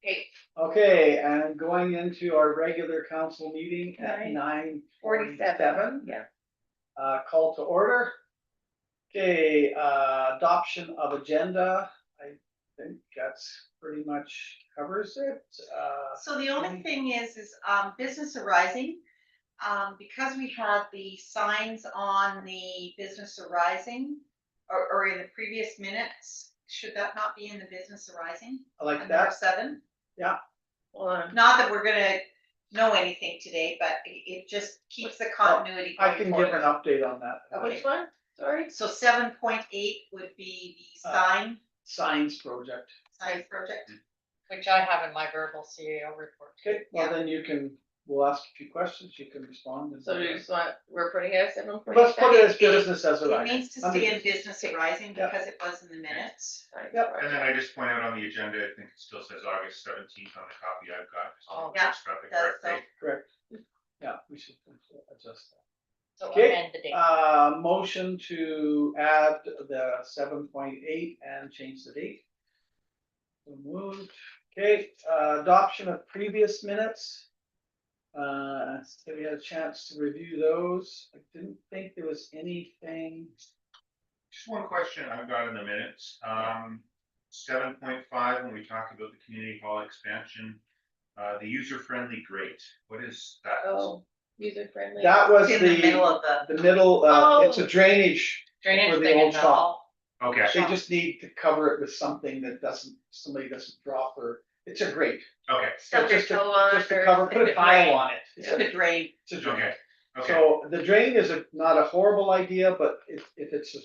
Okay. Okay, and going into our regular council meeting at 9:47. 9:47. Yeah. Call to order. Okay, adoption of agenda. I think that's pretty much covers it. So the only thing is business arising. Because we had the signs on the business arising or in the previous minutes, should that not be in the business arising? I like Number that. 7? Yeah. Not that we're gonna know anything today, but it just keeps the continuity I going can forward. give an update on that. Okay. Which one? Sorry. So 7.8 would be the Signs project. sign project. Which I have in my verbal CAO report. Okay, well Yeah. then we'll ask a few questions, you can respond. So you just want, we're putting it at 7.7? Let's put it as business as It arising. needs to stay in business arising Yeah. because it was in the minutes. Yep. And then I just point out on the agenda, I think it still says August 17th on the copy I've got. Oh, yeah, It's got the does correct so. date. Correct. Yeah, we should adjust that. So Okay. amend the date. Motion to add the 7.8 and change the date. So moved. Okay, adoption of previous minutes. So we had a chance to review those. I didn't think there was anything. Just one question I've got in the minutes. 7.5, when we talk about the community hall expansion, the user-friendly grate, what is that? Oh, user friendly. That was It's in the middle of the middle, it's a drainage. Drainage for the thing old in the shop. hall. Okay, They just need to cover it with something that somebody doesn't drop or, it's a grate. okay, Stuff Just your to, toe on just to or cover, put a something. tile on it. It's the drain. It's a drain. okay, okay. So the drain is not a horrible idea, but if it's an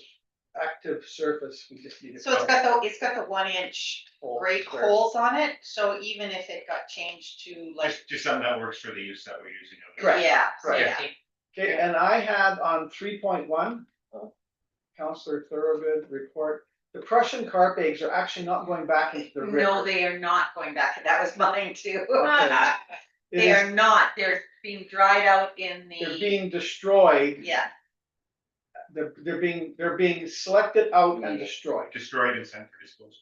active surface, we just need to. So it's got the 1-inch grate holes on it, so even if it got changed to like, Just something that works for the use that we're using. of it. Correct. yeah, Right. yeah. Safety. Okay, and I had on 3.1, Councillor Thorogood report, the Prussian carp eggs are actually not going back into the river. No, they are not going back. That was mine too. Okay. It They is- are not. They're being dried out in They're the, being destroyed. yeah. They're being selected out and destroyed. Destroyed and sent for disposal.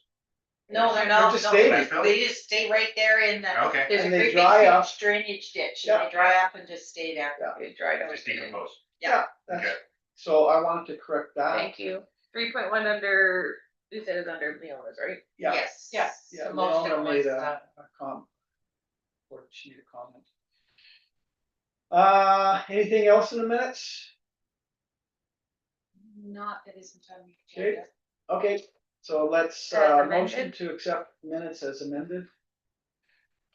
No, they're They're not. just No, staying. they just stay right there in the, Okay, there's a And they great dry big up. huge drainage ditch and Yeah. they dry up and just stay there. It dried out. just decompose. Yeah. That's- Okay. So I wanted to correct that. Thank you. 3.1 under, you said it's under Leona's, right? Yeah. Yes. Yeah. Yeah, The motion Leona made was, a or she made a comment. Anything else in the minutes? Not that isn't on the Okay. agenda. Okay, so let's, As amended? motion to accept minutes as amended.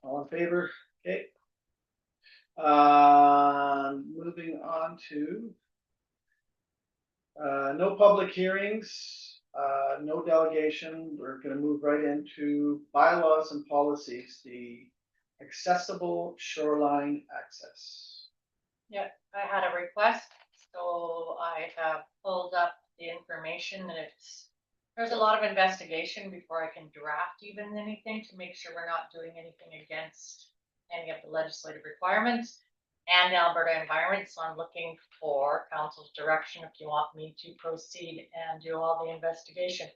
All in favor? Okay. Moving on to no public hearings, no delegation. We're gonna move right into bylaws and policies, the accessible shoreline access. I had a request, so I have pulled up the information and there's a lot of investigation before I can draft even anything to make sure we're not doing anything against any of the legislative requirements and Alberta environment. So I'm looking for council's direction if you want me to proceed and do all the investigation.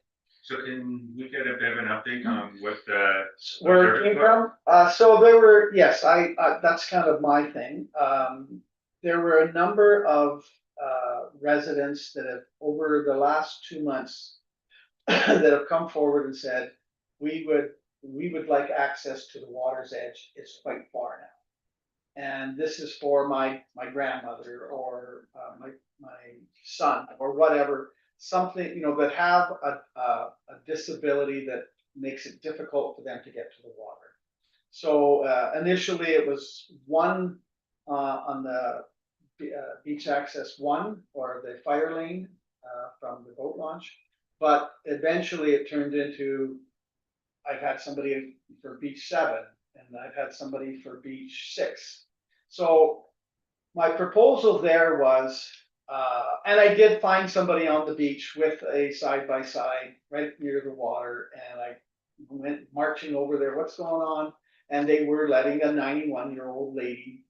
So can we get a bit of an update on what the? Where it came from? So there were, yes, that's kind of my thing. There were a number of residents that have, over the last 2 months, that have come forward and said, we would like access to the water's edge. It's quite far now. And this is for my grandmother or my son or whatever, something, that have a disability that makes it difficult for them to get to the water. So initially it was one on the beach access 1 or the fire lane from the boat launch, but eventually it turned into, I've had somebody for beach 7 and I've had somebody for beach 6. So my proposal there was, and I did find somebody on the beach with a side-by-side right near the water, and I went marching over there, what's going on? And they were letting a 91-year-old lady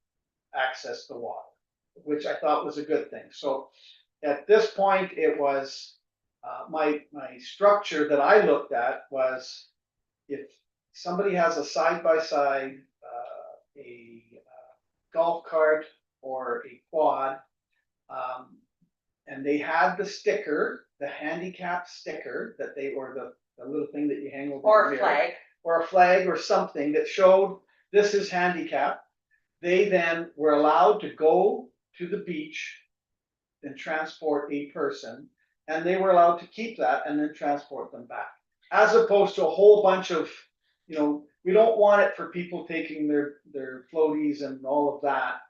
access the water, which I thought was a good thing. So at this point, it was my structure that I looked at was, if somebody has a side-by-side, a golf cart or a quad. And they had the sticker, the handicap sticker that they, or the little thing that you hang over. Or the a mirror, flag. or a flag or something that showed this is handicap. They then were allowed to go to the beach and transport a person, and they were allowed to keep that and then transport them back. As opposed to a whole bunch of, we don't want it for people taking their floaties and all of that,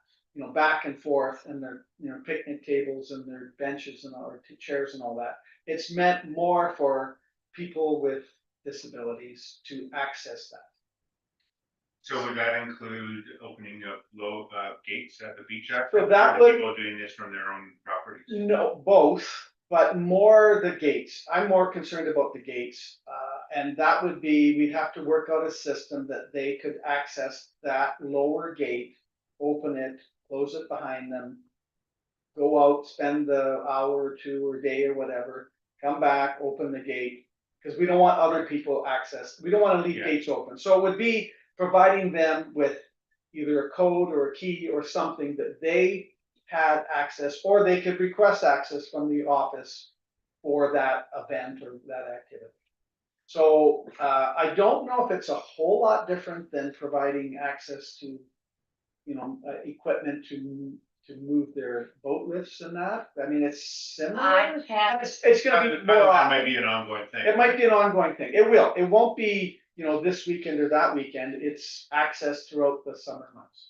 back and forth, and their, picnic tables and their benches and all, or chairs and all that. It's meant more for people with disabilities to access that. So would that include opening up low gates at the beach access? So that or would- people doing this from their own properties? No, both, but more the gates. I'm more concerned about the gates. And that would be, we'd have to work out a system that they could access that lower gate, open it, close it behind them, go out, spend the hour or two or day or whatever, come back, open the gate, because we don't want other people access. We don't want to leave Yeah. gates open. So it would be providing them with either a code or a key or something that they had access, or they could request access from the office for that event or that activity. So I don't know if it's a whole lot different than providing access to, equipment to move their boat lifts and that. I mean, it's similar. I can't, It's gonna be more That might often. be an ongoing thing. It might be an ongoing thing. It will. It won't be, this weekend or that weekend. It's access throughout the summer months.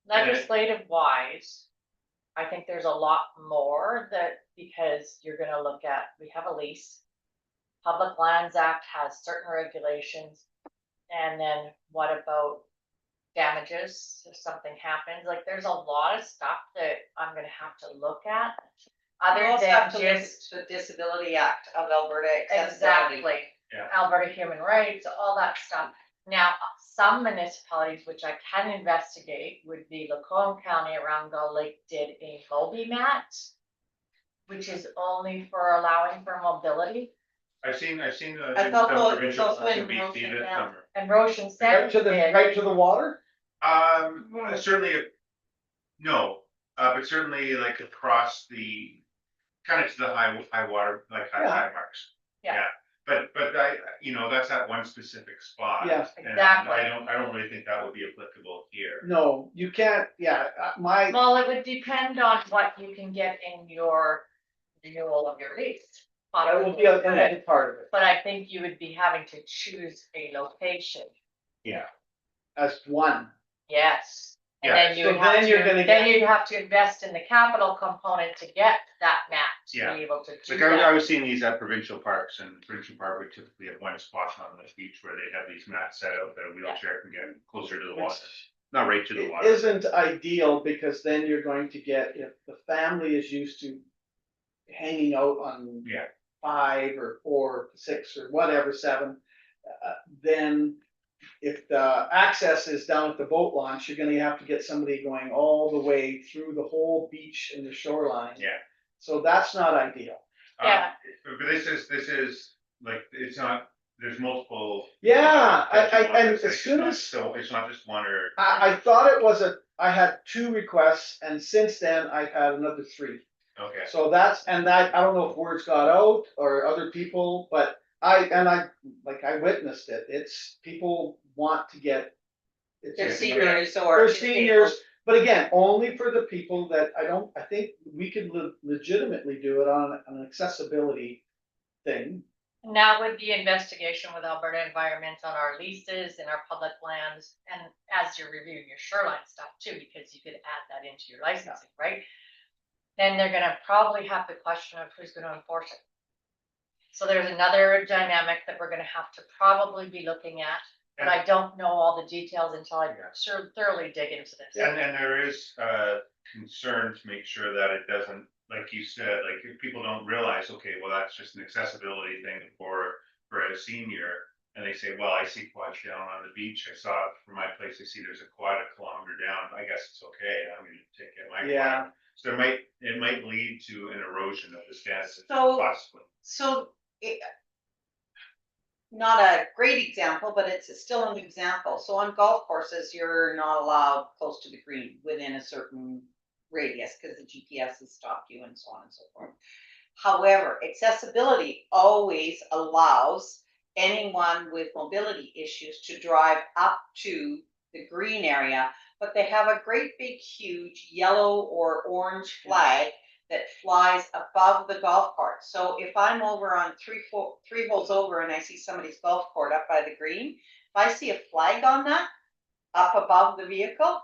legislative wise, I think there's a lot more that, because you're gonna look at, we have a lease. Public Lands Act has certain regulations, and then what about damages if something happens? Like, there's a lot of stuff that I'm gonna have to look at. You Other also have than to look just, at the Disability Act of Alberta accessibility. exactly, Yeah. Alberta human rights, all that stuff. Now, some municipalities, which I can investigate, would be Lacombe County around Gull Lake did a Moby mat, which is only for allowing for mobility. I've seen I some thought so, provincial also in BC Motion, this yeah. summer. And Roshan Right said to the, did. right to the water? Certainly, no, but certainly like across the, kind of to the high water, like high Yeah. marks. Yeah. But that's at one specific spot. Yeah. And Exactly. I don't really think that would be applicable here. No, you can't. Yeah, Well, it would depend on what you can get in your renewal of your lease. that will be a part of it. But I think you would be having to choose a location, Yeah. As one. yes. And Yeah, then you so would have then you're to, gonna then get- you'd have to invest in the capital component to get that map, to Yeah. be able to do Like I that. was seeing these at provincial parks, and provincial park would typically have one spot on the beach where they have these mats set out that a wheelchair can get closer to the water, not right to the It water. isn't ideal, because then you're going to get, if the family is used to hanging out on Yeah. 5 or 4, 6 or whatever, 7, then if the access is down at the boat launch, you're gonna have to get somebody going all the way through the whole beach and the shoreline. Yeah. So that's not ideal. Yeah. But this is like, it's not, there's multiple. Yeah, that you I- want and to as say. soon as- So it's not just one or. I thought it was I had 2 requests, and since then I've had another 3. Okay, So that's, and that, I don't know if words got out or other people, but I witnessed it. It's, people want to get. It's They're just- seniors or. For disabled. seniors, but again, only for the people that I think we could legitimately do it on an accessibility thing. And that would be investigation with Alberta Environment on our leases and our public lands, and as you're reviewing your shoreline stuff too, because you could add that into your licensing, right? Then they're gonna probably have the question of who's gonna enforce it. So there's another dynamic that we're gonna have to probably be looking at, but I don't know all the details until I thoroughly dig into this. and there is concern to make sure that it doesn't, like you said, like if people don't realize, okay, well, that's just an accessibility thing for a senior. And they say, well, I see quads down on the beach. I saw it from my place. I see there's a quad a kilometer down. I guess it's okay. I'm gonna take it my Yeah. quad. So it might lead to an erosion of the standards So- possibly. So not a great example, but it's still an example. So on golf courses, you're not allowed close to the green within a certain radius because the GPS has stopped you and so on and so forth. However, accessibility always allows anyone with mobility issues to drive up to the green area, but they have a great big huge yellow or orange flag that flies above the golf cart. So if I'm over on three holes over and I see somebody's golf court up by the green, if I see a flag on that up above the vehicle,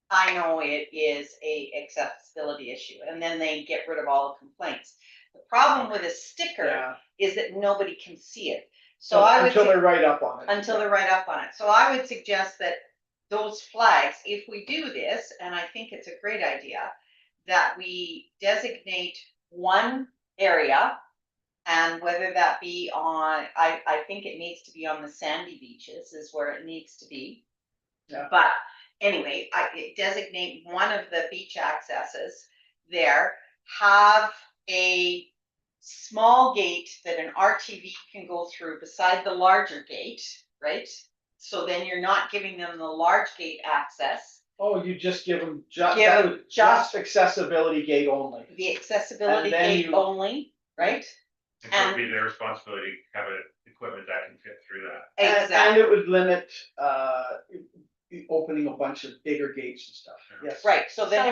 I know it is a accessibility issue, and then they get rid of all the complaints. The problem with a sticker Yeah. is that nobody can see it. So I would Until say, they're right up on it. until they're right up on it. So I would suggest that those flags, if we do this, and I think it's a great idea, that we designate one area, and whether that be on, I think it needs to be on the sandy beaches is where it needs to be. Yeah. But anyway, I designate one of the beach accesses there, have a small gate that an RTV can go through beside the larger gate, right? So then you're not giving them the large gate access, Oh, you just give them Give 'em just accessibility gate only. the accessibility And then gate you- only, right? And so it'd be their responsibility to have equipment that can fit through that. And Exactly, it would limit, opening a bunch of bigger gates and stuff, yes. right, so then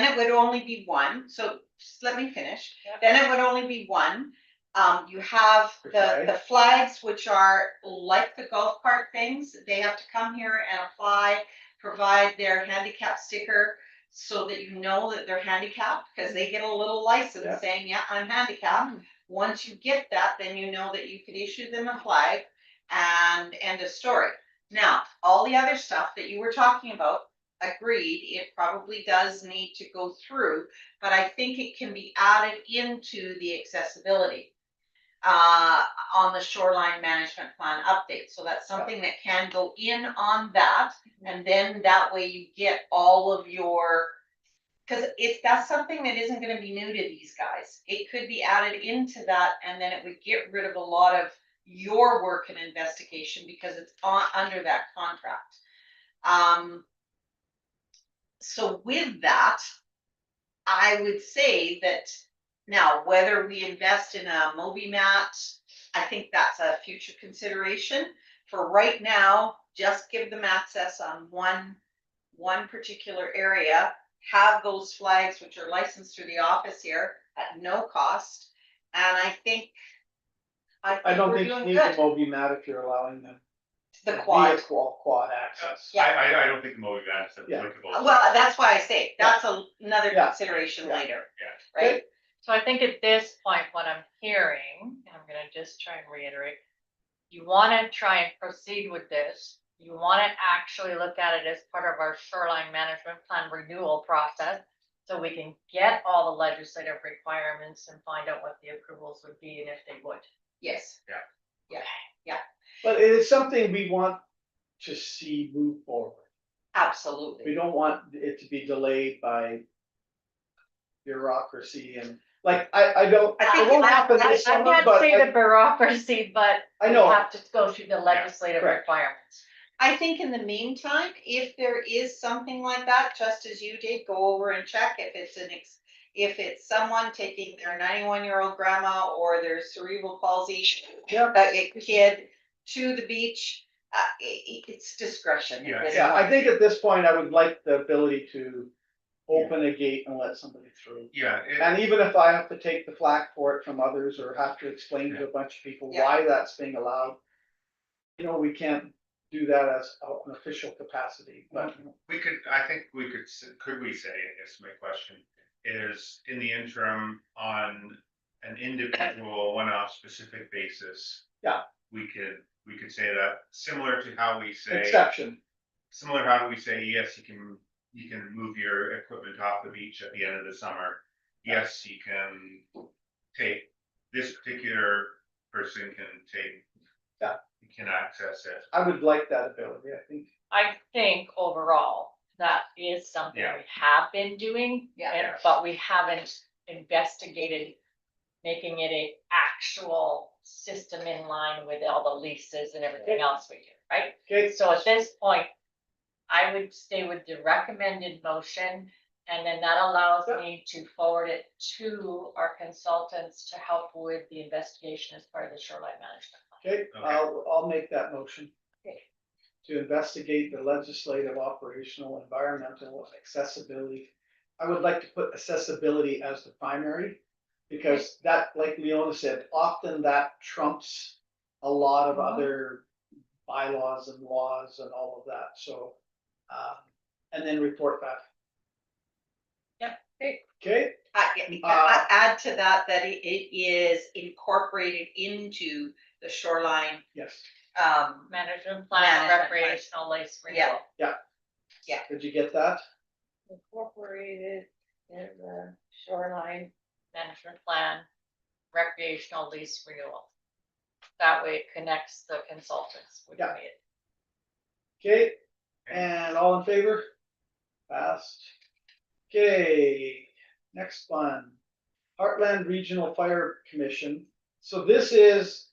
it would only be one, so just let me finish. Then it would only be one. You have the flags, which are like the golf cart things, they have to come here and apply, provide their handicap sticker so that you know that they're handicapped, because they get a little Yeah. license saying, yeah, I'm handicapped. Once you get that, then you know that you could issue them a flag and end of story. Now, all the other stuff that you were talking about, agreed, it probably does need to go through, but I think it can be added into the accessibility on the shoreline management plan update. So that's something that can go in on that, and then that way you get all of your, because if that's something that isn't going to be new to these guys, it could be added into that, and then it would get rid of a lot of your work and investigation because it's under that contract. So with that, I would say that now, whether we invest in a MobiMat, I think that's a future consideration. For right now, just give them access on one particular area, have those flags, which are licensed through the office here at no cost. And I think I don't we're think you doing need the good. MobiMat if you're allowing them. The quad. Via quad access. Yeah. I don't think the Moby Van is Yeah. applicable. Well, that's why I say that's another Yeah. consideration Yeah. later, Yeah. right? So I think at this point, what I'm hearing, and I'm gonna just try and reiterate, you wanna try and proceed with this. You wanna actually look at it as part of our shoreline management plan renewal process. So we can get all the legislative requirements and find out what the approvals would be and if they would. Yes. But it is something we want to see move forward. We Absolutely. don't want it to be delayed by bureaucracy and, like, I don't, I think it won't I- happen I this summer, can't but say the bureaucracy, but I we know. have to go through the legislative correct. requirements. I think in the meantime, if there is something like that, just as you did, go over and check if it's if it's someone taking their 91-year-old grandma or their cerebral palsy Yeah. a kid to the beach, it's discretion. Yeah. Yeah, I think at this point, I would like the ability to open a gate and let somebody through. Yeah, And even if I have to take the flak for it from others or have to explain to a bunch of people Yeah. why that's being allowed. We can't do that as an official capacity, but I think could we say, I guess my question is, in the interim, on an individual, one-off specific basis. Yeah. We could say that, similar to how we say. exception. Similar to how we say, yes, you can move your equipment off the beach at the end of the summer. Yes, you can take, this particular person can take. Yeah. You can access it. I would like that ability, I think. I think overall, that is something Yeah. we have been doing. Yeah. But we haven't investigated making it a actual system in line with all the leases and everything else we do, right? Okay, So at this point, I would stay with the recommended motion, and then that allows Yeah. me to forward it to our consultants to help with the investigation as part of the shoreline management. okay, I'll make that motion. Okay. To investigate the legislative, operational, environmental, accessibility. I would like to put accessibility as the primary, because that, like Leona said, often that trumps a lot of other bylaws and laws and all of that, so. And then report back. Yep. Okay, Add to that, that it is incorporated into the shoreline, yes, Management plan, Management plan. recreational lease Yeah. renewal. did you get that? Incorporated in the shoreline. Management plan, recreational lease renewal. That way it connects the consultants with Yeah. me. Okay, and all in favor? Passed. Okay, next one. Heartland Regional Fire Commission. So this is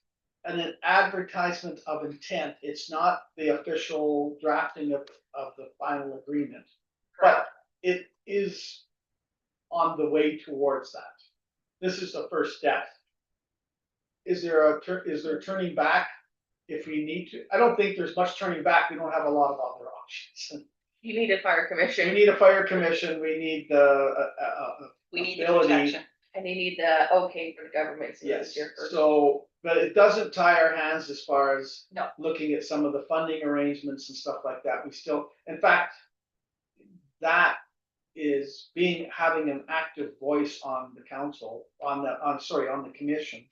an advertisement of intent. It's not the official drafting of the final agreement. But it is on the way towards that. This is the first step. Is there turning back if we need to? I don't think there's much turning back. We don't have a lot of other options. You need a fire We commission need a fire commission, we need the, we need the ability. protection. and you need the okay for the government. So this yes, is your first. so, but it doesn't tie our hands as far as No. looking at some of the funding arrangements and stuff like that. We still, in fact, that is having an active voice on the council, on the commission,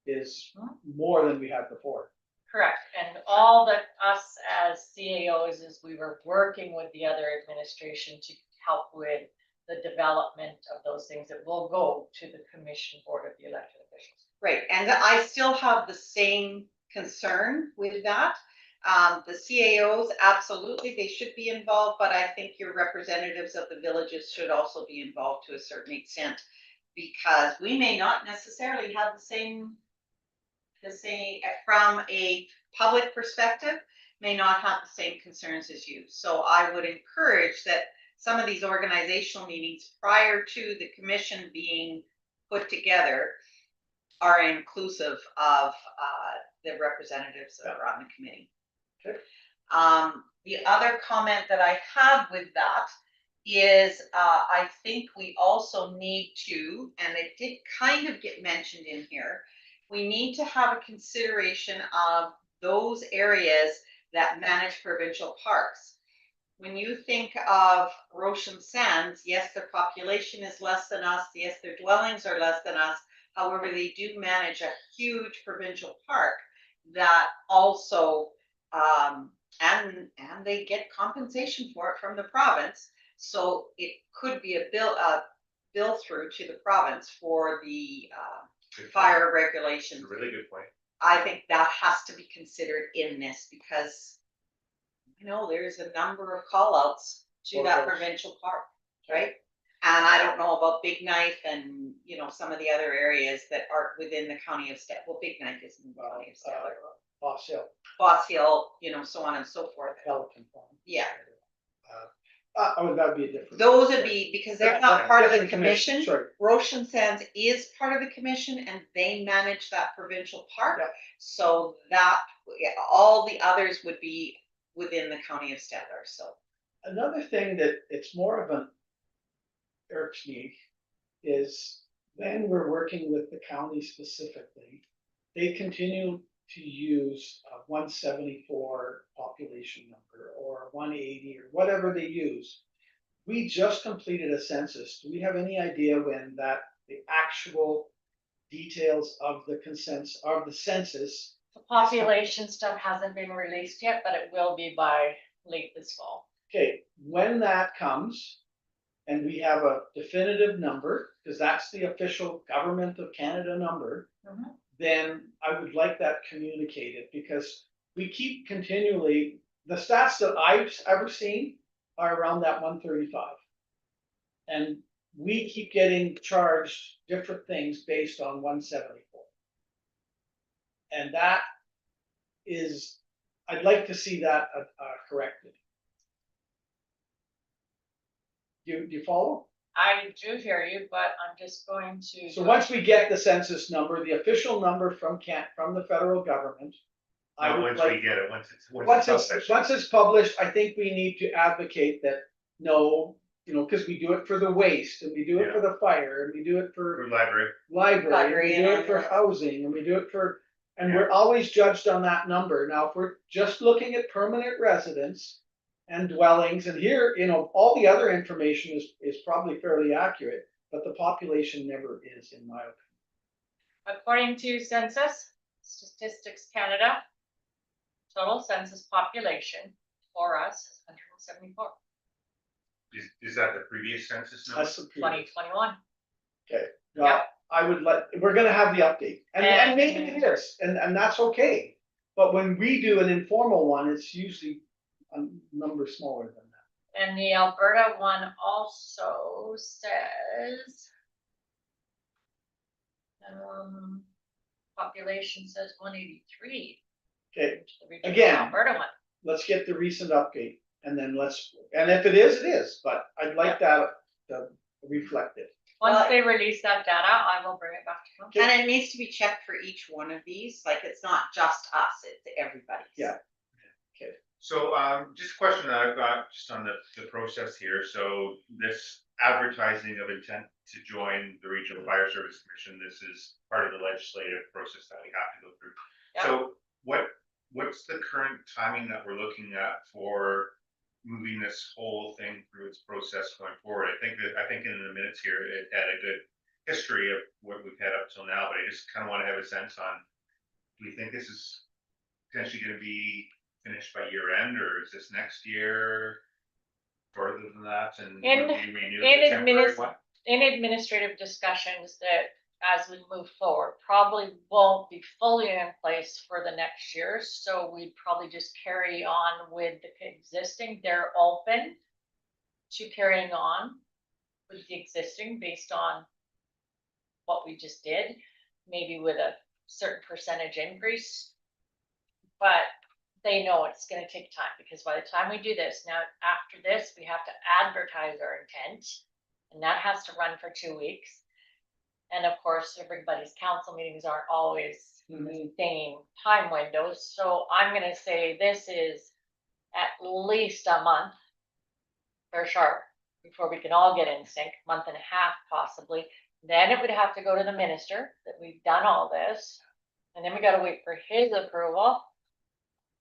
is more than we had before. Correct, and all that us as CAOs is we were working with the other administration to help with the development of those things that will go to the commission board of the elected officials. Right, and I still have the same concern with that. The CAOs, absolutely, they should be involved, but I think your representatives of the villages should also be involved to a certain extent. Because we may not necessarily have the same, from a public perspective, may not have the same concerns as you. So I would encourage that some of these organizational meetings prior to the commission being put together are inclusive of the representatives that are on the committee. Okay. The other comment that I have with that is I think we also need to, and it did kind of get mentioned in here, we need to have a consideration of those areas that manage provincial parks. When you think of Roshan Sands, yes, their population is less than us, yes, their dwellings are less than us, however, they do manage a huge provincial park that also, and they get compensation for it from the province. So it could be a bill through to the province for the fire regulations. Really good point. I think that has to be considered in this because you know there's a number of call outs to that provincial park, right? And I don't know about Big Knife and you know some of the other areas that are within the county of Stellar. Well, Big Knife is in the county of Stellar. Boss Hill, Boss Hill, you know, so on and so forth. Pelican Farm. Yeah. That'd be a different. Those would be, because they're not part of the Different commission. Sorry, Roshan Sands is part of the commission and they manage that provincial park. Yeah. So that, all the others would be within the county of Stellar, so. another thing that it's more of an irks me is when we're working with the county specifically, they continue to use a 174 population number or 180 or whatever they use. We just completed a census. Do we have any idea when the actual details of the census? The population stuff hasn't been released yet, but it will be by late this fall. Okay, when that comes and we have a definitive number, because that's the official Government of Canada number, then I would like that communicated because we keep continually, the stats that I've ever seen are around that 135. And we keep getting charged different things based on 174. And that is, I'd like to see that corrected. Do you follow? I do hear you, but I'm just going to. So once we get the census number, the official number from the federal government. I No, would once like, we get it, once it's published, I think we need to advocate that, no, because we do it for the waste, and we do it for the fire, and we do it for For library, library, and we do it for ambulance. housing, and we do it for, and we're always judged on that number. Now, if we're just looking at permanent residents and dwellings, and here, all the other information is probably fairly accurate, but the population never is, in my opinion. According to Census Statistics Canada, total census population for us is 174, is that the previous census number? That's the previous. 2021. Well, we're gonna have the update, and maybe it is, and that's okay. But when we do an informal one, it's usually a number smaller than that. And the Alberta one also says, population says 183. Okay, The regional Again. Alberta one. let's get the recent update, and then and if it is, it is, but I'd like that to reflect it. Once Well, they release that data, I will bring it back to council. And it needs to be checked for each one of these, like it's not just us, it's everybody's. Yeah. So, just a question that I've got just on the process here. So this advertising of intent to join the Regional Fire Service Commission, this is part of the legislative process that we have to go through. Yeah. So what's the current timing that we're looking at for moving this whole thing through its process going forward? I think in the minutes here, it had a good history of what we've had up till now, but I just kind of want to have a sense on, do we think this is potentially going to be finished by year end, or is this next year, further than that, and In- would we renew in the temporary adminis- one? In administrative discussions that, as we move forward, probably won't be fully in place for the next year, so we'd probably just carry on with the existing. They're open to carrying on with the existing based on what we just did, maybe with a certain percentage increase. But they know it's gonna take time, because by the time we do this, now after this, we have to advertise our intent. And that has to run for 2 weeks. And of course, everybody's council meetings aren't always the same time windows, so I'm gonna say this is at least a month. For sure, before we can all get in sync, month and a half possibly. Then it would have to go to the minister that we've done all this. And then we gotta wait for his approval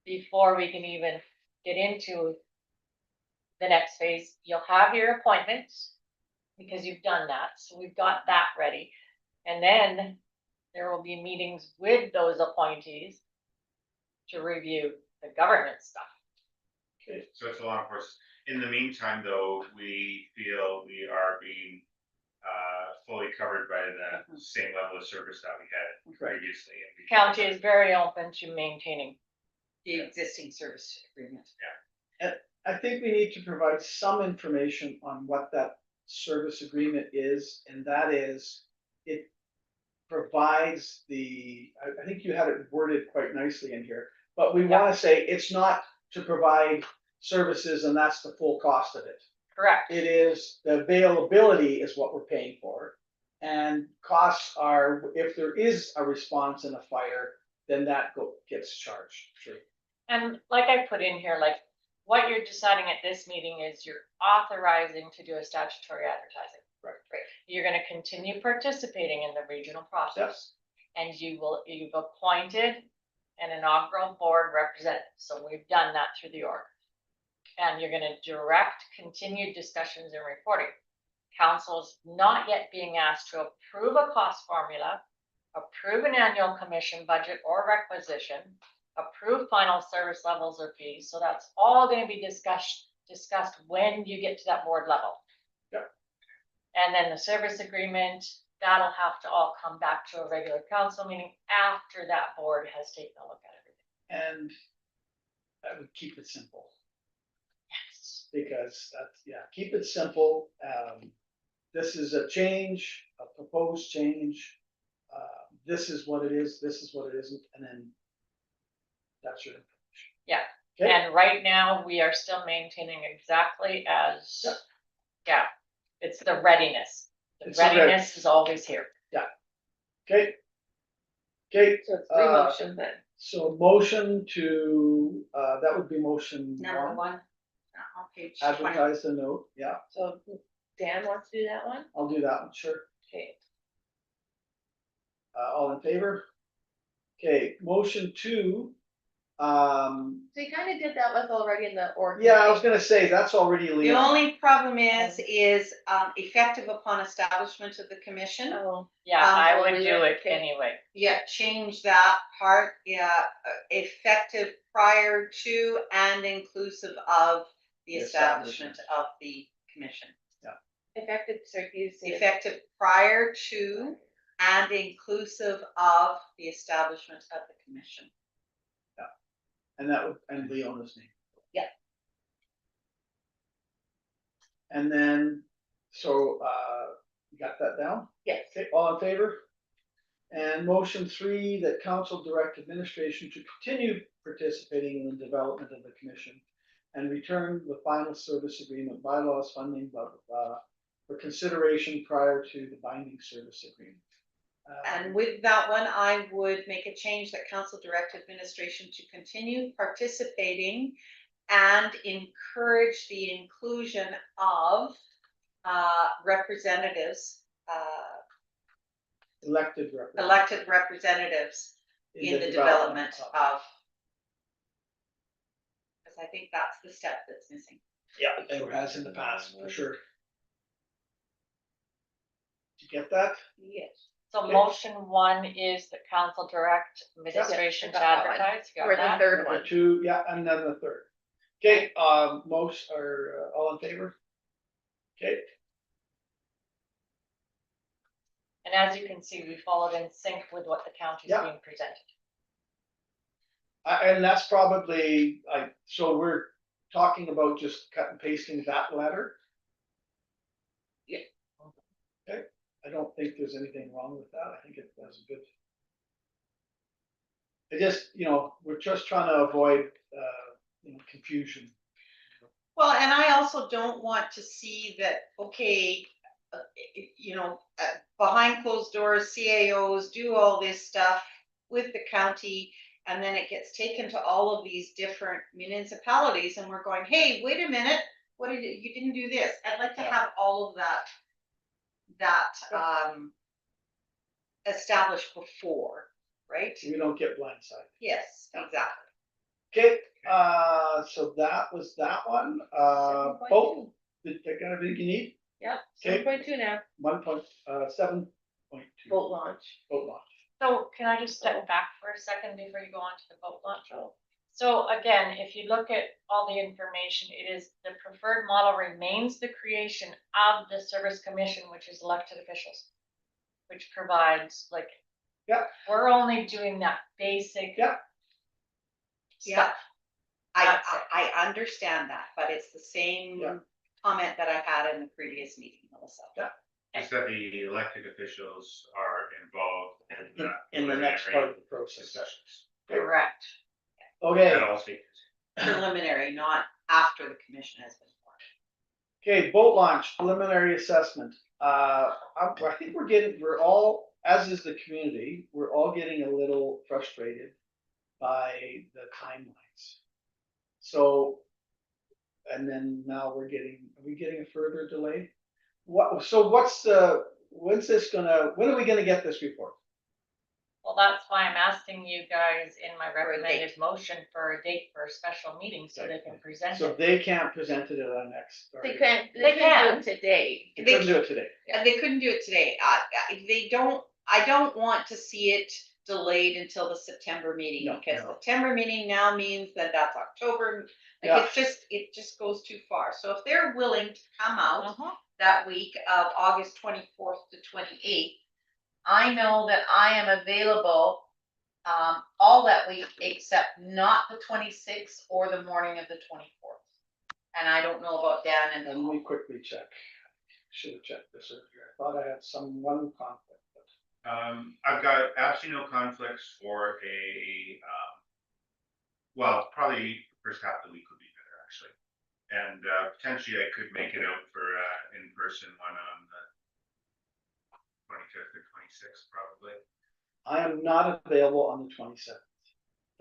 before we can even get into the next phase. You'll have your appointments because you've done that, so we've got that ready. And then there will be meetings with those appointees to review the governance stuff. Okay, so it's a long process. In the meantime, though, we feel we are being fully covered by the same level of service that we had Right. previously. And we- County is very open to maintaining. The existing service agreement. I think we need to provide some information on what that service agreement is, and that is, it provides I think you had it worded quite nicely in here, but we wanna say it's not to provide services and that's the full cost of it. Correct. It is, the availability is what we're paying for. And costs are, if there is a response in a fire, then that gets charged. Sure. And like I put in here, like what you're deciding at this meeting is you're authorizing to do a statutory advertising. Right. You're gonna continue participating in the regional process. And you've appointed an inaugural board representative, so we've done that through the org. And you're gonna direct continued discussions and reporting. Council's not yet being asked to approve a cost formula, approve an annual commission budget or requisition, approve final service levels or fees, so that's all gonna be discussed when you get to that board level. Yep. And then the service agreement, that'll have to all come back to a regular council meeting after that board has taken a look at everything. And I would keep it simple, Yes. because keep it simple. This is a change, a proposed change. this is what it is, this is what it isn't, and then that's your information. Yeah. Okay, And right now, we are still maintaining exactly as, Yep. yeah, it's the readiness. The It's the readiness. readiness is always here. okay. Okay, So it's three Uh, motions then. so motion to, that would be motion Number one, one, on page 20. advertise the note, yeah, So Dan wants to do that one? I'll do that one, sure. Okay. All in favor? Okay, motion two, So you kind of did that with already in the org. yeah, I was gonna say, that's already The legal. only problem is effective upon establishment of the commission. Oh, Yeah, I would only do that, it okay. anyway. Yeah, change that part, yeah, effective prior to and inclusive of the The establishment establishment. of the commission. effective, so you say. Effective prior to and inclusive of the establishment of the commission. And that would, and Leona's name. Yeah. And then, so, you got that down? Yes. Okay, all in favor? And motion three, that council direct administration to continue participating in the development of the commission and return the final service agreement, bylaws, funding, blah, blah, blah, for consideration prior to the binding service agreement. And with that one, I would make a change that council direct administration to continue participating and encourage the inclusion of representatives, Elected representatives. elected representatives in the development of. Because I think that's the step that's missing. Yeah, there has in the past, for sure. Did you get that? Yes. So Okay. motion one is the council direct administration I to got that one. advertise. You got Or the that? third Number one. two, yeah, and then the third. Okay, most are all in favor? Okay, And as you can see, we followed in sync with what the county is Yeah. being presented. and that's probably, so we're talking about just cut and pasting that letter? Yeah. Okay, I don't think there's anything wrong with that, I think it does a good. It just, we're just trying to avoid, confusion. Well, and I also don't want to see that, okay, behind closed doors, CAOs do all this stuff with the county, and then it gets taken to all of these different municipalities, and we're going, hey, wait a minute, you didn't do this. I'd like to Yeah. have all of that established before, right? We don't get blindsided. Yes, exactly. Okay, so that was that one, 7.2. both, did you got everything you need? Yep, Okay. 7.2 now, 7.2. boat launch. Boat launch. So can I just step back for a second before you go on to the boat launch? So again, if you look at all the information, it is the preferred model remains the creation of the service commission, which is elected officials. Which provides Yeah. we're only doing that basic. Yeah. Yeah. Stuff. That's it. I understand that, but it's the same Yeah. comment that I had in the previous meeting, Melissa. Just that the elected officials are involved in the. In the next part of the process. Discussions. Correct. Okay, At all stages. Preliminary, not after the commission has been formed. okay, boat launch, preliminary assessment. I think we're all, as is the community, we're all getting a little frustrated by the timelines. So, and then now are we getting a further delay? When are we gonna get this report? Well, that's why I'm asking you guys in my a date. recommended motion for a date for a special meeting so they can present So it. they can't present it at our next. They can't, They they can. can do it today. They couldn't do it today. And they couldn't do it today. I don't want to see it delayed until the September meeting, No, because no. September meeting now means that's October. Yeah. It just goes too far. So if they're willing to come out Uh-huh. that week of August 24th to 28th, I know that I am available all that week except not the 26th or the morning of the 24th. And I don't know about Dan and Let me quickly check. Should have checked this earlier. I thought I had one conflict, but I've got absolutely no conflicts for well, probably first half of the week would be better, actually. And, potentially I could make it out for, in-person one on the 25th or 26th, probably. I am not available on the 27th.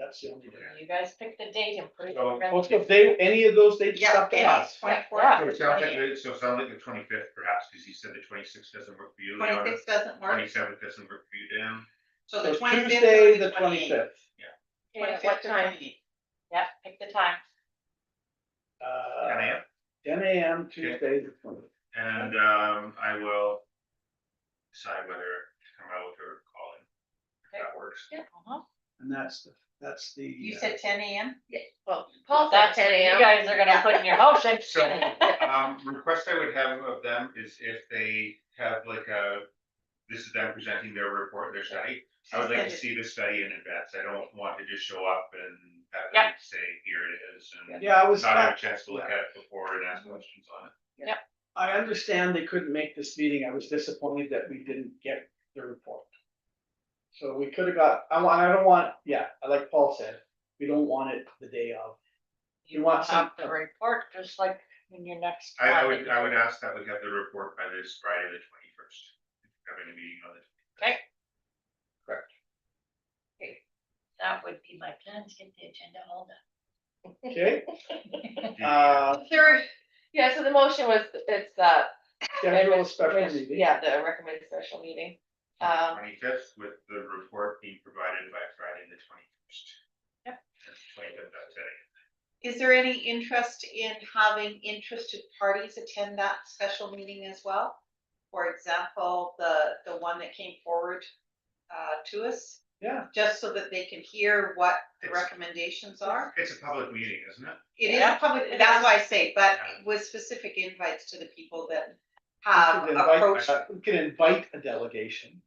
That's the only day. You guys pick the date and put it. So- in. Most of they, any of those dates, Yeah, up to us. 24th. Yeah. So it sounds like, the 25th perhaps, because you said the 26th doesn't work for you, Leona. 26th doesn't work, 27th doesn't work for you, Dan. so So the 25th. Tuesday, or the 28th? 25th. Yeah, 25th what or time? 28th? Yeah, pick the time. 10 a.m. 10 a.m. Tuesday, the 20th. And, I will decide whether to come out or call in, if that works. Yeah. Uh-huh. And that's the. You said 10 a.m.? Well, Paul said That's what 10 you a.m. guys are gonna put in your motion. So, request I would have of them is if they have like this is them presenting their report, their study. I would like to see the study in advance. I don't want to just show up and have them say, here it is, and Yeah, I was, not have a chance to look yeah. at it before and ask questions on it. I understand they couldn't make this meeting. I was disappointed that we didn't get the report. So we could have got, I don't want, yeah, like Paul said, we don't want it the day of. You want want have some- the report, just like in your next. I one. would ask that we have the report by this Friday, the 21st. Having a meeting on the Okay. Correct. That would be my plan, to get the agenda all done. Okay, There, yeah, so the motion was, it's schedule a special meeting. Yeah, the recommended special meeting. 25th with the report being provided by Friday, the 21st. Yep. And 25th, that's it. Is there any interest in having interested parties attend that special meeting as well? For example, the one that came forward to us, Yeah, just so that they can hear what the It's- recommendations are? It's a public meeting, isn't it? It is Yeah. a public, that's why I say, but Yeah. with specific invites to the people that we have could invite, approached. we can invite a delegation.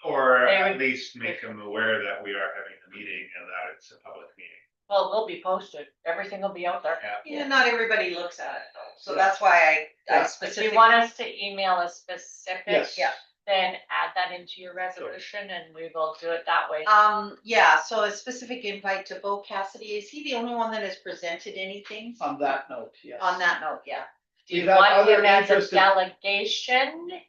Or They at would- least make them aware that we are having the meeting and that it's a public meeting. Well, it will be posted, everything will be out there. Yeah, not everybody looks at it though, so Yeah. that's why I Yeah. If specifically. you want us to email a specific, Yes. Yeah. then add that into your resolution and we will do it that way. Yeah, so a specific invite to Bo Cassidy, is he the only one that has presented anything? On that note, yes. On that note, yeah. Do you We've had want other him as a interested- delegation?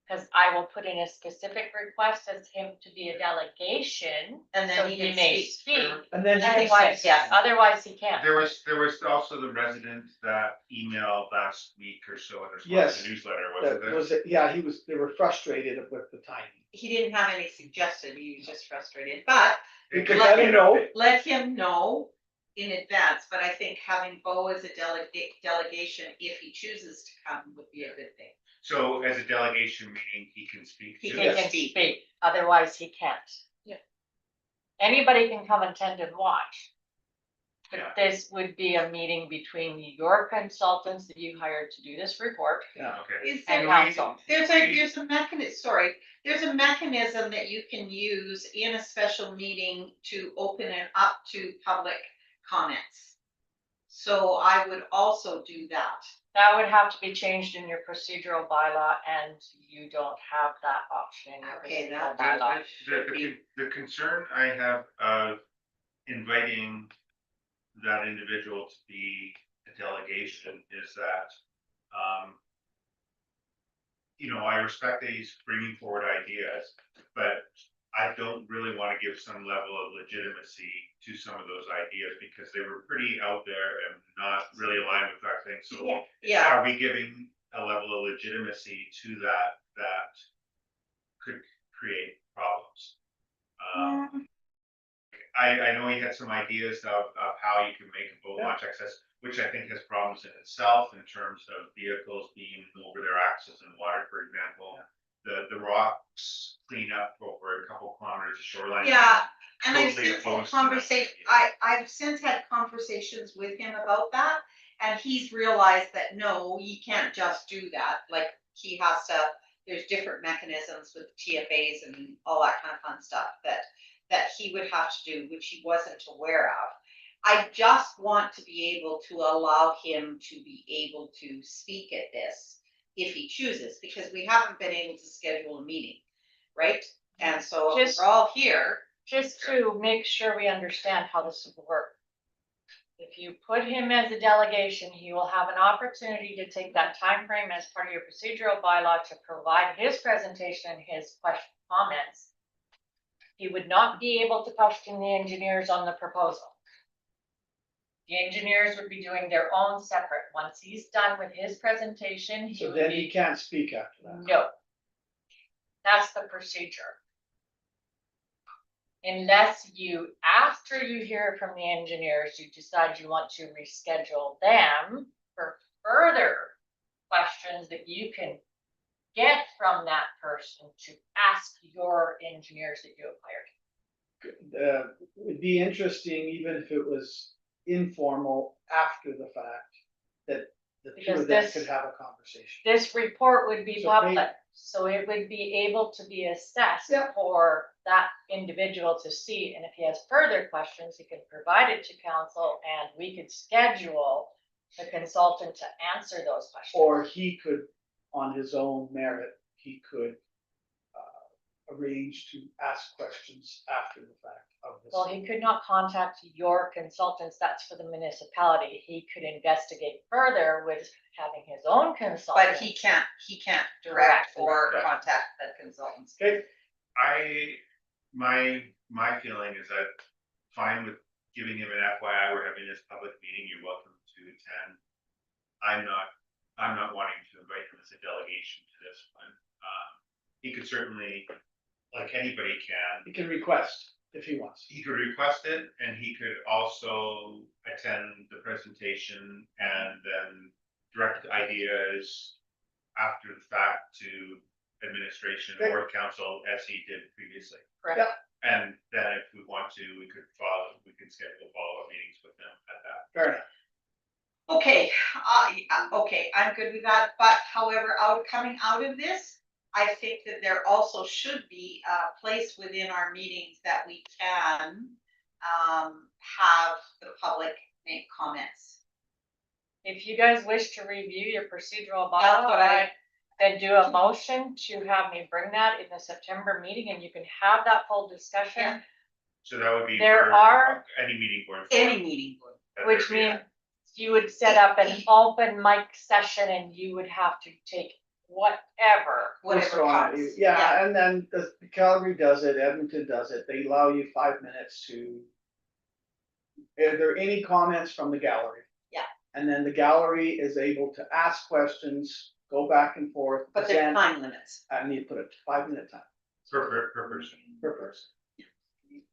Cause I will put in a specific request as him to be a delegation, And so then he he can may speak. speak. for- And then I think Otherwise, so, yes. otherwise he can't. There was also the resident that emailed last week or so in response Yes. to the newsletter, that wasn't there? was, yeah, they were frustrated with the timing. He didn't have any suggested, he was just frustrated, but We It could could let be him an know. update. let him know in advance, but I think having Bo as a delegation, if he chooses to come, would be a good thing. So as a delegation meeting, he can speak He to He it. can speak. speak, otherwise he can't. Yeah. Anybody can come attend and watch. Yeah. But this would be a meeting between your consultants that you hired to do this report Okay. Is and there, council. there's a mechanism, there's a mechanism that you can use in a special meeting to open it up to public comments. So I would also do that. That would have to be changed in your procedural bylaw and you don't have that option in your Okay, procedural that bylaw. should be, The concern I have of inviting that individual to be a delegation is that, I respect that he's bringing forward ideas, but I don't really want to give some level of legitimacy to some of those ideas because they were pretty out there and not really aligned with our thing. So yeah, are we giving a level of legitimacy to that could create problems? I know he had some ideas of how you can make a boat launch access, which I think has problems in itself in terms of vehicles being over their axles in water, for example. The rocks cleanup over a couple kilometers of shoreline. yeah, and I've Totally since had opposed to that conversation, idea. I've since had conversations with him about that. And he's realized that, no, you can't just do that, like, he has to, there's different mechanisms with TFAs and all that kind of fun stuff that he would have to do, which he wasn't aware of. I just want to be able to allow him to be able to speak at this if he chooses, because we haven't been able to schedule a meeting. right? And so if Just- we're all here, Just to make sure we understand how this would work. If you put him as a delegation, he will have an opportunity to take that time frame as part of your procedural bylaw to provide his presentation and his comments. He would not be able to question the engineers on the proposal. The engineers would be doing their own separate. Once he's done with his presentation, he So would then he be, can't speak after that. no. That's the procedure. Unless you, after you hear from the engineers, you decide you want to reschedule them for further questions that you can get from that person to ask your engineers that you have hired. Would be interesting, even if it was informal after the fact, that the two Because of them this- could have a conversation. This report would be So they- public, so it would be able to be assessed Yeah. for that individual to see. And if he has further questions, he could provide it to council and we could schedule the consultant to answer those questions. Or he could, on his own merit, he could arrange to ask questions after the fact of this. Well, he could not contact your consultants, that's for the municipality. He could investigate further with having his own consultant. but he can't direct Correct. or Correct. contact the consultants. Okay, My feeling is that fine with giving him an FYI, we're having this public meeting, you're welcome to attend. I'm not wanting to invite him as a delegation to this one. He could certainly, like anybody can, he can request if he wants. he could request it, and he could also attend the presentation and then direct ideas after the fact to administration Okay. or council as he did previously. Correct. Yeah. And then if we want to, we could schedule follow-up meetings with them at that. Fair enough. Okay, okay, I'm good with that, but however, coming out of this, I think that there also should be a place within our meetings that we can have the public make comments. If you guys wish to review your procedural That's bylaw, what I- then do a motion to have me bring that in the September meeting and you can have that full discussion. Yeah. So that would be There for are- any meeting going Any forward. meeting. that Which there be. means you would set up an open mic session and you would have to take whatever. Just Whatever throw it at comes. you. Yeah, and then the Calgary does it, Edmonton does it, they allow you 5 minutes to. Are there any comments from the gallery? Yeah. And then the gallery is able to ask questions, go back and forth, But there's present, time limits. and you put a 5-minute time Per person. per person.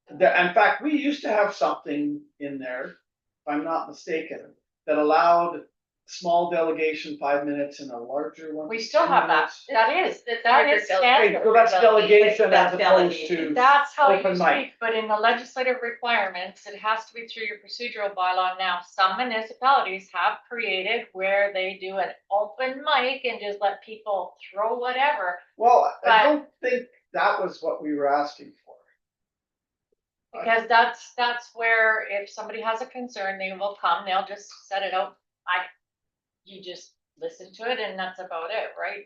In fact, we used to have something in there, if I'm not mistaken, that allowed small delegation 5 minutes and a larger one. We still 10 have that. minutes. That is Standard standard. Okay, so that's delegation as That's opposed to. delegation. That's how you Open mic. speak, but in the legislative requirements, it has to be through your procedural bylaw. Now, some municipalities have created where they do an open mic and just let people throw whatever. Well, I But- don't think that was what we were asking for. Because that's where if somebody has a concern, they will come, they'll just set it out. You just listen to it and that's about it, right?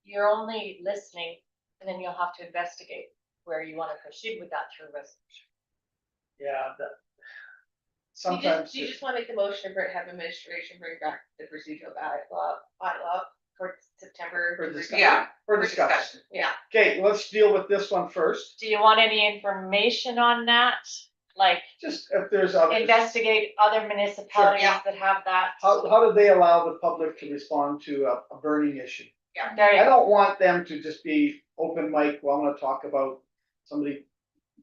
You're only listening and then you'll have to investigate where you want to proceed with that through resolution. Yeah, that. Do you Sometimes, just want to make the motion for have administration bring back the procedural bylaw for September? For to discussion. Yeah. for discussion. Yeah. Okay, let's deal with this one first, Do you want any information on that? Like just if there's others. investigate other municipalities yeah. that have that? How do they allow the public to respond to a burning issue? There you I go. don't want them to just be open mic, well, I'm gonna talk about somebody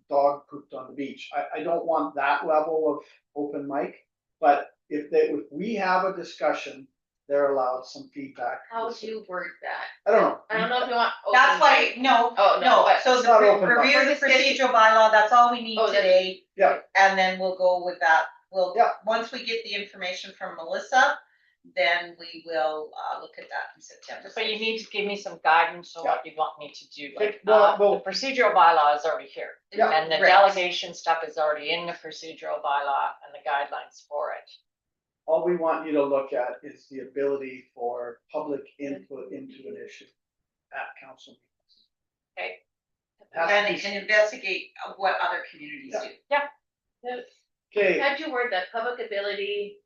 dog pooped on the beach. I don't want that level of open mic, but if we have a discussion, they're allowed some feedback. How would you word that? I don't know. I don't know if you want. That's open why, mic. no, Oh, no, no, but so it's not the open review mic. the procedural bylaw, that's all we need Oh, that's- today. Yeah. And then we'll go with that. Yeah. Once we get the information from Melissa, then we will look at that in September. But you need to give me some guidance on what you want me to do, like, Okay, well, the procedural bylaw is already here. Yeah. And the Right. delegation stuff is already in the procedural bylaw and the guidelines for it. All we want you to look at is the ability for public input into an issue at council meetings. Okay, Has to And, be- and investigate what other communities do. Okay, How'd you word that, public ability?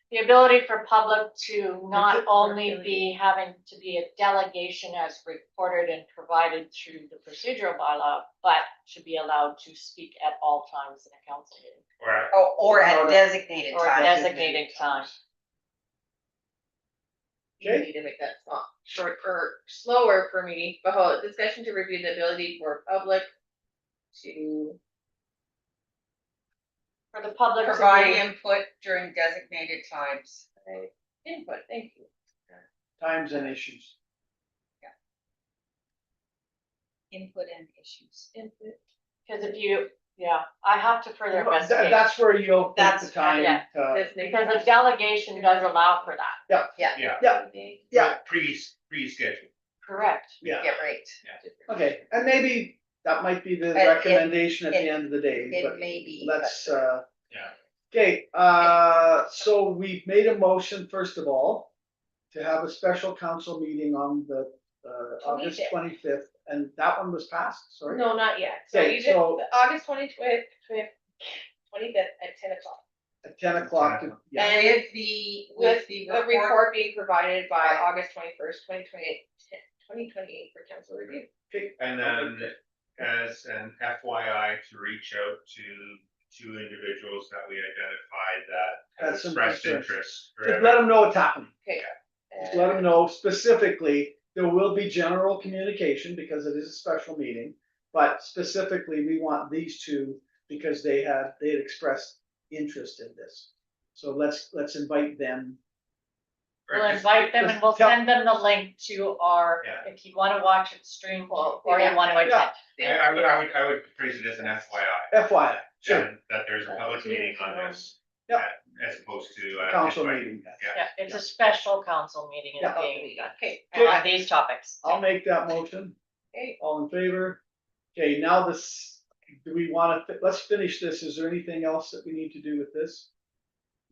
the ability for public to not it- only be having to be a delegation as reported and provided through the procedural bylaw, but should be allowed to speak at all times in a council meeting. Or Or No, no. at designated Or times. designated time. You Okay. need to make that short or slower for me, but hold, discussion to review the ability for public to. For the public to Provide be, input during designated times. Input, thank you. times and issues. Input and issues. Input. because if you, yeah, I have to further Well, investigate. That's where you'll take the That's- time yeah. to, Because the delegation does allow for that. yeah, yeah, pre-scheduled. Correct. yeah, Yeah, right. okay, and maybe that might be the It- recommendation at the end of the day, It but may be. let's, Yeah. okay, so we've made a motion, first of all, to have a special council meeting on the, August 25th. 25th, and that one was passed, sorry? No, not yet. So Okay, you just, so- August 25th at 10 o'clock. At 10 o'clock, yeah, And With the, with the A report. report being provided by Right. August 21st, 2028 for council review. And then as an FYI to reach out to two individuals that we identified that have Had some expressed concerns. interest. or just let them know what's happening. Just let Uh, them know specifically, there will be general communication because it is a special meeting. But specifically, we want these two because they had expressed interest in this. So let's invite them. Or We'll just- invite them and we'll tell- send them the link to our, Yeah. if you wanna watch it streamed or yeah. you wanna attend. I would phrase it as an FYI, FYI, sure, and that there's a public meeting on this. Yeah. As opposed to. council invite- meeting. Yeah. Yeah, it's a special council meeting Yeah. is being done Okay. on these topics. I'll make that motion. Okay. All in favor? Okay, now this, do we wanna, let's finish this. Is there anything else that we need to do with this?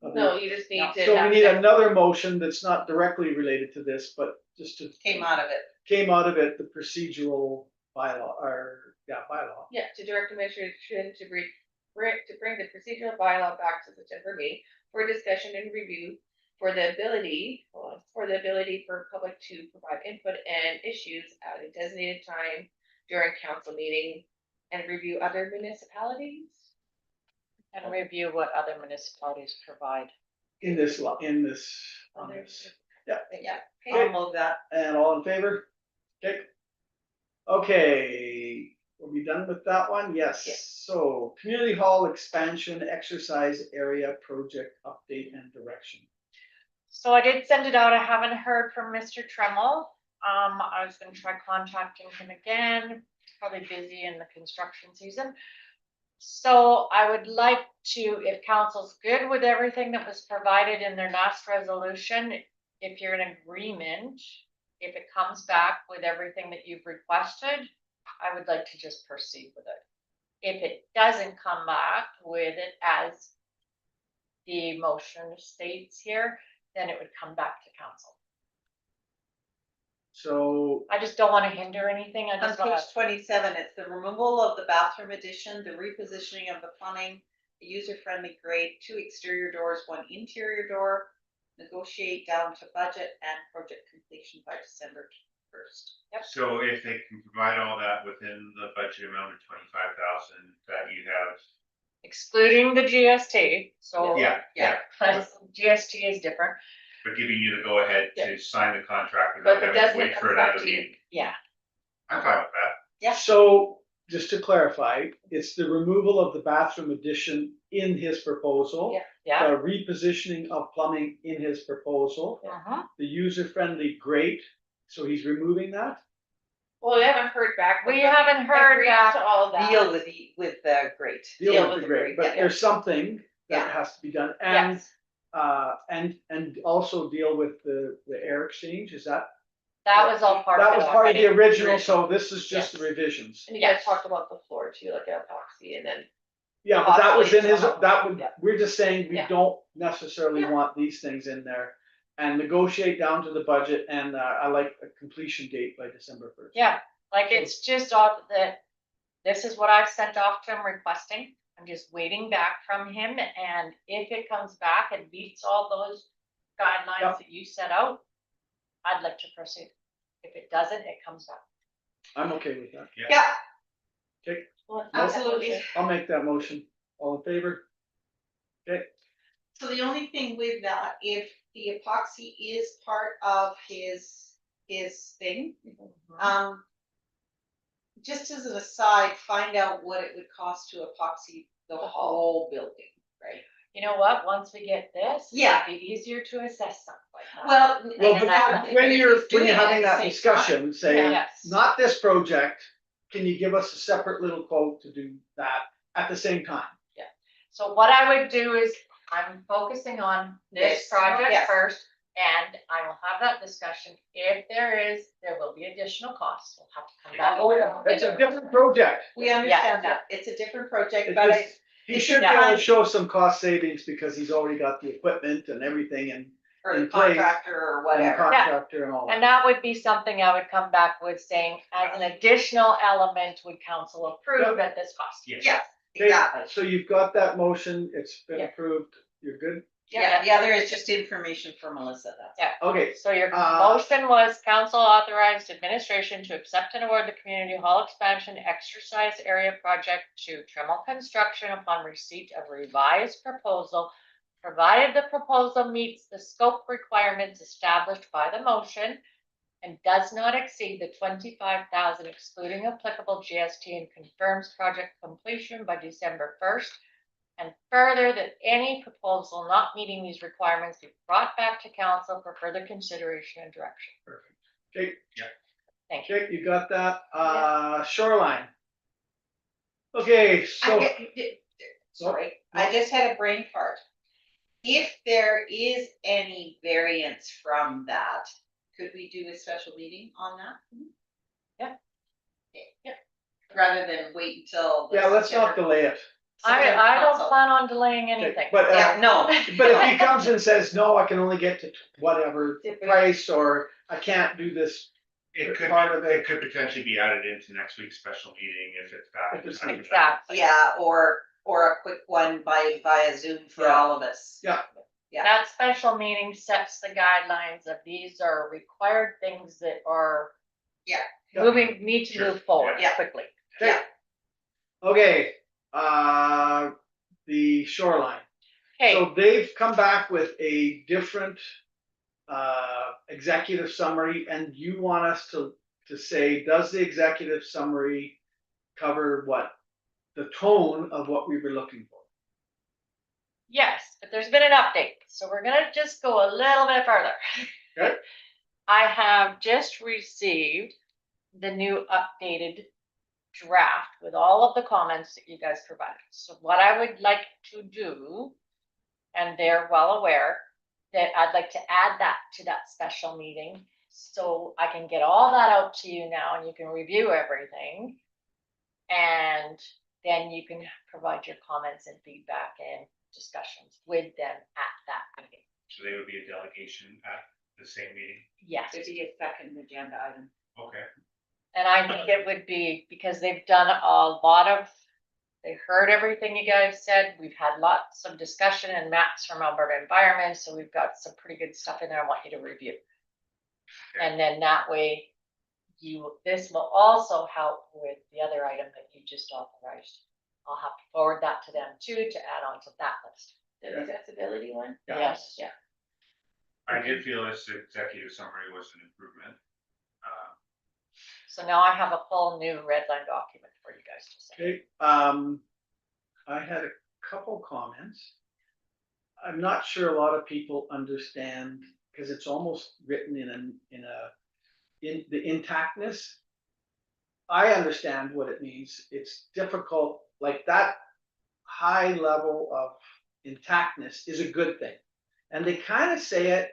No, you just need to. So we have need that- another motion that's not directly related to this, but just to, Came out of it. came out of it, the procedural bylaw, or, yeah, bylaw. Yeah, to direct administration to bring the procedural bylaw back to September meeting for discussion and review for the ability, for public to provide input and issues at a designated time during council meeting and review other municipalities. And review what other municipalities provide. In this, on this, Yeah. Okay. I'll move that. and all in favor? Okay. Okay, are we done with that one? Yes, Yes. so community hall expansion exercise area project update and direction. So I did send it out. I haven't heard from Mr. Tremmel. I was gonna try contacting him again, probably busy in the construction season. So I would like to, if council's good with everything that was provided in their last resolution, if you're in agreement, if it comes back with everything that you've requested, I would like to just proceed with it. If it doesn't come back with it as the motion states here, then it would come back to council. So, I just don't wanna hinder anything, I On just wanna, page 27, it's the removal of the bathroom addition, the repositioning of the plumbing, the user-friendly grade, 2 exterior doors, 1 interior door, negotiate down to budget and project completion by December 1st. So if they can provide all that within the budget amount of 25,000 that you have. excluding the GST, so. Yeah, Yeah. GST is different, but giving you the go ahead to sign the contract But without it having to doesn't wait for another affect you. meeting. yeah, I'm fine with that. Yeah. so just to clarify, it's the removal of the bathroom addition in his proposal. Yeah. yeah. The repositioning of plumbing in his proposal, the user-friendly grate, so he's removing that? Well, we haven't heard back. We haven't heard Agrees back. to all of that. Deal with the grade. Deal with the grate, but yeah. there's something that Yeah. has to be done, and, Yes, and also deal with the air exchange, is that? that was all part of it. That was part of the already. original, so this is just the Yes. revisions. And you guys Yes. talked about the floor too, like epoxy, and then Yeah, but that was in his, Possibly. that would, Yeah. we're just saying we Yeah. don't necessarily Yeah. want these things in there. And negotiate down to the budget, and I like a completion date by December 1st. Yeah, Like, it's just odd that this is what I've sent off to him requesting. I'm just waiting back from him, and if it comes back and meets all those guidelines Yep. that you set out, I'd like to proceed. If it doesn't, it comes back. I'm okay with that. Yeah, Well, absolutely. I'll make that motion. All in favor? Okay, So the only thing with that, if the epoxy is part of his thing, Mm-hmm. just as an aside, find out what it would cost to epoxy the whole building, right? You know what, once we get this, Yeah. it'd be easier to assess something like that. Well, well, And but that- when you're doing it at having the that same discussion, say, Yes. not this project, can you give us a separate little quote to do that at the same time? So what I would do is, I'm focusing on this This, project yes. first, and I will have that discussion. If there will be additional costs, we'll have to come back. Oh, yeah, it's a different project. We understand that, it's a different project, It's but just- He should be able to show some cost savings because he's already got the equipment and everything and or in the place. contractor or and whatever. contractor and all And that. that would be something I would come back with saying, as an additional element, would council approve at this cost? Yes. Yes, Okay, exactly. so you've got that motion, it's been Yeah. approved, you're good? Yeah, the other is just information for Melissa, that's. Yeah. Okay, So your Uh, motion was council authorized administration to accept and award the community hall expansion exercise area project to Trammell Construction upon receipt of revised proposal, provided the proposal meets the scope requirements established by the motion and does not exceed the 25,000 excluding applicable GST, and confirms project completion by December 1st. And further, that any proposal not meeting these requirements be brought back to council for further consideration and direction. perfect. Okay, Thank you. okay, you got that, shoreline. Okay, so, Sorry, I just had a brain fart. If there is any variance from that, could we do a special meeting on that? Yeah. Yeah. Rather than wait until. the yeah, let's not September- delay it. September I don't council. plan on delaying Okay, anything. But, Yeah, no, but if he comes and says, no, I can only get to whatever Different. price, or I can't do this, It could, Part of it. it could potentially be added into next week's special meeting if it's back. If it's- Exactly. yeah, or a quick one via Zoom for Yeah. all of us. Yeah. Yeah. That special meeting sets the guidelines of these are required things that are Yeah. need to Sure. move forward Yeah. quickly. Yeah. okay, the shoreline. Okay, So they've come back with a different executive summary, and you want us to say, does the executive summary cover what? The tone of what we were looking for? yes, but there's been an update, so we're gonna just go a little bit further. Okay. I have just received the new updated draft with all of the comments that you guys provided. So what I would like to do, and they're well aware, that I'd like to add that to that special meeting. So I can get all that out to you now and you can review everything. And then you can provide your comments and feedback and discussions with them at that meeting. So they would be a delegation at the same meeting. Yes. To be a second agenda item. Okay. And I think it would be, because they've done a lot of, they heard everything you guys said. We've had lots of discussion and maps from Alberta Environment, so we've got some pretty good stuff in there I want you to review. And then that way, this will also help with the other item that you just authorized. I'll have to forward that to them too, to add on to that list. The accessibility one? Yeah. Yes. Yeah. I did feel this executive summary was an improvement. So now I have a full new red line document for you guys to see. Okay, I had a couple comments. I'm not sure a lot of people understand, because it's almost written in the intactness. I understand what it means. It's difficult, like that high level of intactness is a good thing. And they kind of say it,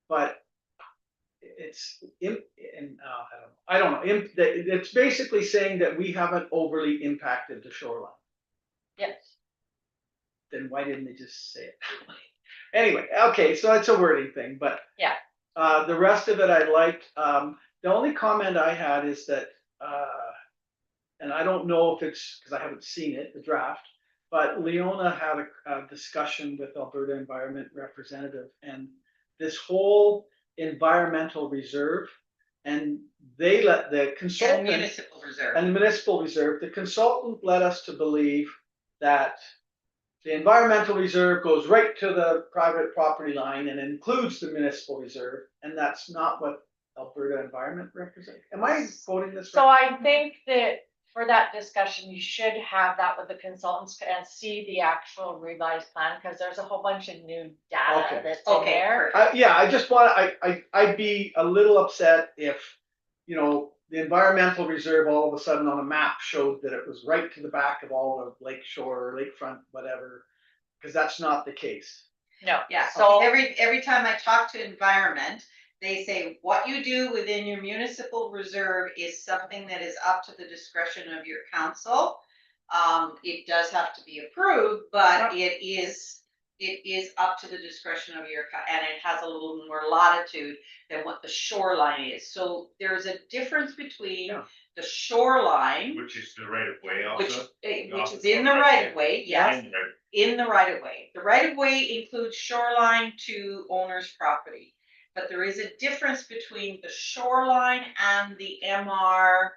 but it's I don't know. It's basically saying that we haven't overly impacted the shoreline. Yes. Then why didn't they just say it? Anyway, okay, so it's a wording thing, but Yeah. the rest of it I liked. The only comment I had is that and I don't know if it's, because I haven't seen it, the draft, but Leona had a discussion with Alberta Environment Representative, and this whole environmental reserve, and they let the And consultant. municipal reserve. And the municipal reserve, the consultant led us to believe that the environmental reserve goes right to the private property line and includes the municipal reserve, and that's not what Alberta Environment represents. Am I quoting this So right? I think that for that discussion, you should have that with the consultants and see the actual revised plan, because there's a whole bunch of new data Okay. that's in Okay, there. perfect. Yeah, I just want, I'd be a little upset if, you know, the environmental reserve all of a sudden on a map showed that it was right to the back of all of Lake Shore, lakefront, whatever, because that's not the case. No, Yeah, so every time I talk to environment, they say what you do within your municipal reserve is something that is up to the discretion of your council. It does have to be approved, but it is up to the discretion of your, and it has a little more latitude than what the shoreline is. So there's a difference between Yeah. the shoreline, Which is the right of way which, also. which is in the right of way, yes. And right- In the right of way. The right of way includes shoreline to owner's property. But there is a difference between the shoreline and the MR.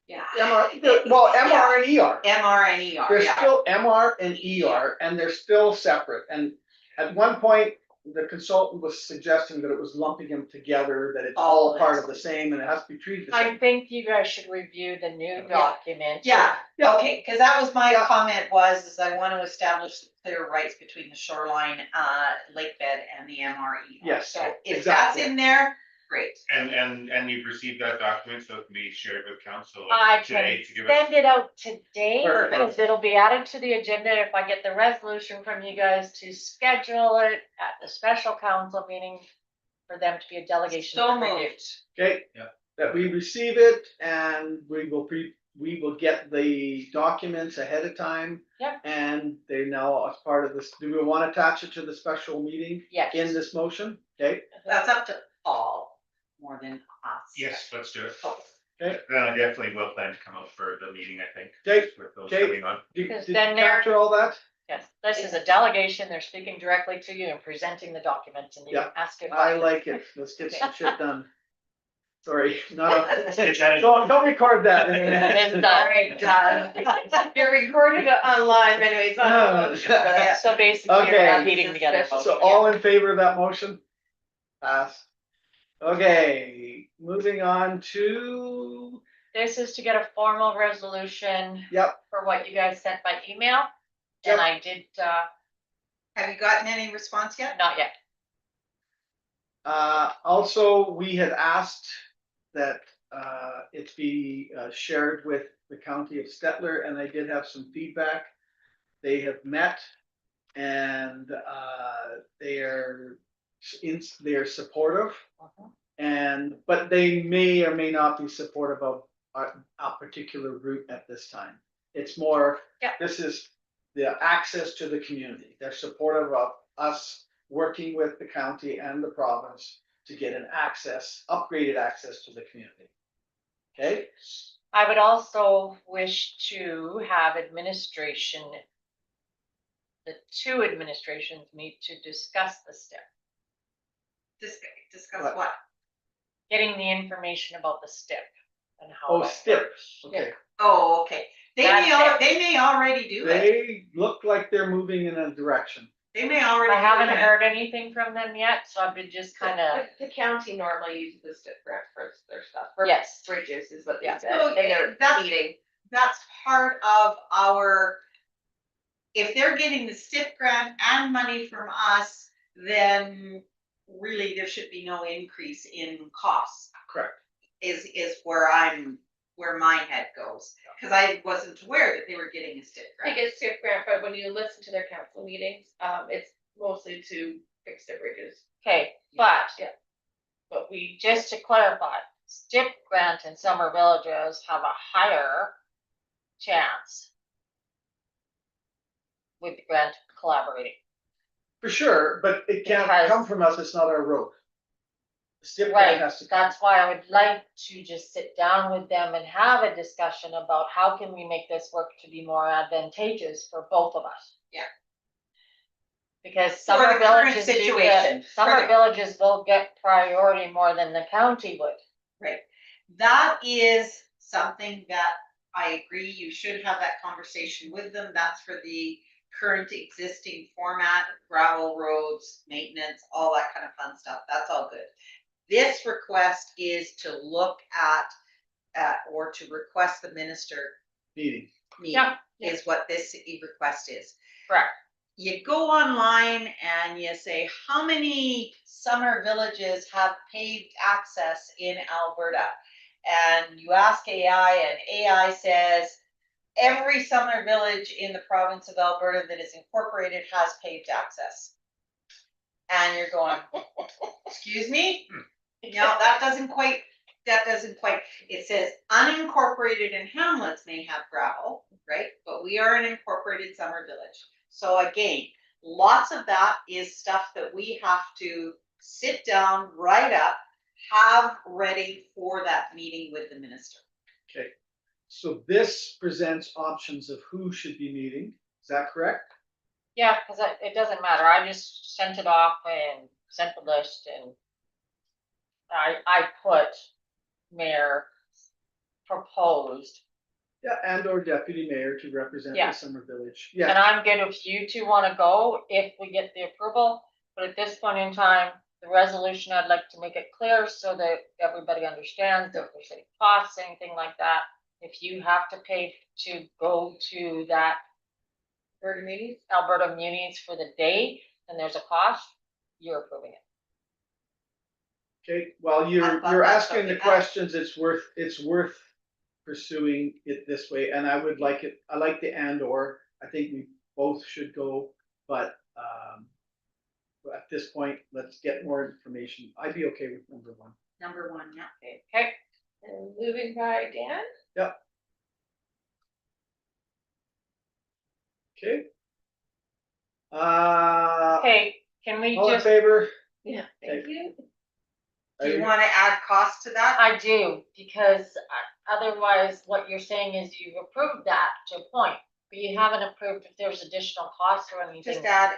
Yeah. Well, MR and ER. MR and ER, There's yeah. still MR and ER, and they're still separate. And at one point, the consultant was suggesting that it was lumping them together, that it's all Oh, part of the same and it has to be treated the I same. think you guys should review the new document. Yeah, Yeah. okay, cause that was my comment is I want to establish the clear rights between the shoreline, lake bed and the MRE. Yes, So if that's exactly. in there, great. And you've received that document, so it can be shared with council I today can to give us. send it out today, Perfect. because it'll be added to the agenda if I get the resolution from you guys to schedule it at the special council meeting for them to be a delegation. So to review. moved. Okay? Yeah. That we receive it and we will get the documents ahead of time. Yep. And they now, as part of this, do we want to attach it to the special meeting Yes. in this motion? Okay? That's up to all, more than us. Yes, let's do it. Oh. Okay. Then I definitely will plan to come out for the meeting, I think. Okay. With those Okay. coming on. Did Because you then they're- capture all that? Yes, this is a delegation. They're speaking directly to you and presenting the document, and you Yeah. can ask a I question. like it. Let's get some shit done. Sorry, not a. Get that in- Don't record that. It's done. Alright, done. You're recording it online, anyways. So basically, we're Okay. not meeting together. So all in favor of that motion? Pass. Okay, moving on to, This is to get a formal resolution yep, for what you guys sent by email. And I did, Have you gotten any response yet? not yet. also, we had asked that it be shared with the county of Stettler, and I did have some feedback. They have met and they are supportive. And, but they may or may not be supportive of a particular route at this time. It's more, Yeah. this is the access to the community. They're supportive of us working with the county and the province to get an upgraded access to the community. Okay? I would also wish to have administration, the two administrations meet to discuss the STIP, Discuss What? what? getting the information about the STIP and how. Oh, it STIP, works. okay. Oh, okay. They That's it. they may already do it. They look like they're moving in a direction. They may already. I haven't do it. heard anything from them yet, so I've been just kind of, The county normally uses the STIP grant for their stuff, for yes. bridges is what they Yeah. said, So, in their that's- meeting. That's part of our, if they're getting the STIP grant and money from us, then really there should be no increase in costs, Correct. is where my head goes. Cause I wasn't aware that they were getting a STIP They grant. get STIP grant, but when you listen to their council meetings, it's mostly to fix their bridges. Okay, but. Yeah. But just to clarify, STIP grant in summer villages have a higher chance with the grant collaborating. For sure, but it can't Because- come from us, it's not our road. Stipulate Right, has to come. that's why I would like to just sit down with them and have a discussion about how can we make this work to be more advantageous for both of us. Yeah. Because For summer the current villages do situation, get, for summer the- villages will get priority more than the county would. Right. That is something that I agree, you should have that conversation with them. That's for the current existing format, gravel roads, maintenance, all that kind of fun stuff. That's all good. This request is to look at, or to request the minister Meeting. meeting, Yeah. is what this request is. Correct. You go online and you say, how many summer villages have paved access in Alberta? And you ask AI, and AI says, every summer village in the province of Alberta that is incorporated has paved access. And you're going, excuse me? No, that doesn't quite, it says unincorporated and hamlets may have gravel, right? But we are an incorporated summer village. So again, lots of that is stuff that we have to sit down, write up, have ready for that meeting with the minister. Okay, so this presents options of who should be meeting, is that correct? Yeah, cause it doesn't matter, I just sent it off and sent the list and I put mayor proposed. Yeah, and or deputy mayor to represent Yeah. the summer village, And yeah, I'm good if you two wanna go, if we get the approval, but at this point in time, the resolution, I'd like to make it clear so that everybody understands if there's any costs, anything like that. If you have to pay to go to that Alberta meetings? Alberta Munis for the day, and there's a cost, you're approving it. okay, while I you're thought that's asking the something questions, it's worth pursuing it this way, and I would like it, I like the and or, I think we both should go, but, at this point, let's get more information, I'd be okay with number one. Number one, yeah. Okay, And moving by Dan? Okay. okay, can we All in just, favor? Yeah. Thank you. Do you wanna add cost to that? I do, because otherwise what you're saying is you've approved that to a point, but you haven't approved if there's additional costs or anything. Just add,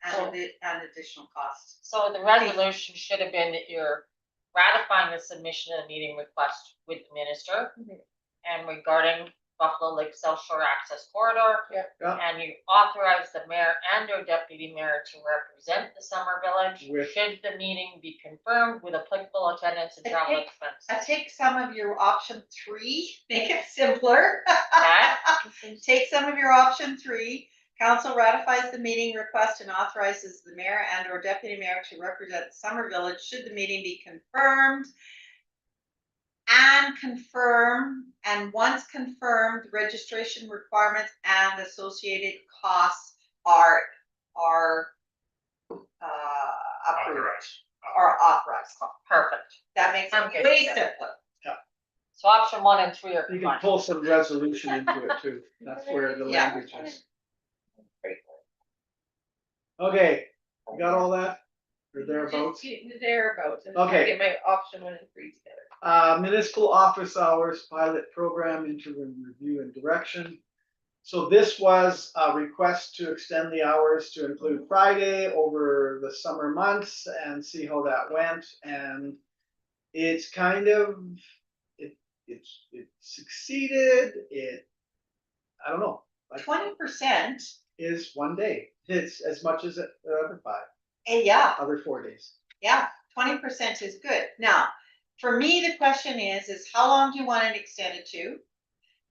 Oh. an additional cost. So the resolution should have been that you're ratifying the submission of the meeting request with the minister. Mhm. And regarding Buffalo Lake South Shore Access Corridor. Yeah. Yeah. And you authorize the mayor and or deputy mayor to represent the summer village. With- Should the meeting be confirmed with applicable attendance and travel expenses. I take some of your option 3, make it simpler. Okay. Take some of your option 3. Council ratifies the meeting request and authorizes the mayor and or deputy mayor to represent Summer Village should the meeting be confirmed. And once confirmed, registration requirements and associated costs are approved, Authorized. are authorized. Perfect. That makes I'm good it way with that. simpler. So option 1 and 3 are You can combined. pull some resolution into it too, that's where the Yeah. language is. Great. Okay, you got all that? Or thereabouts? Thereabouts. And Okay. Get my option 1 and 3 together. Municipal office hours pilot program interim review and direction. So this was a request to extend the hours to include Friday over the summer months and see how that went. And it's kind of, it succeeded, I don't know. Like 20%, is one day, it's as much as the other 5, and yeah, other 4 days. yeah, 20% is good. Now, for me, the question is how long do you want it extended to?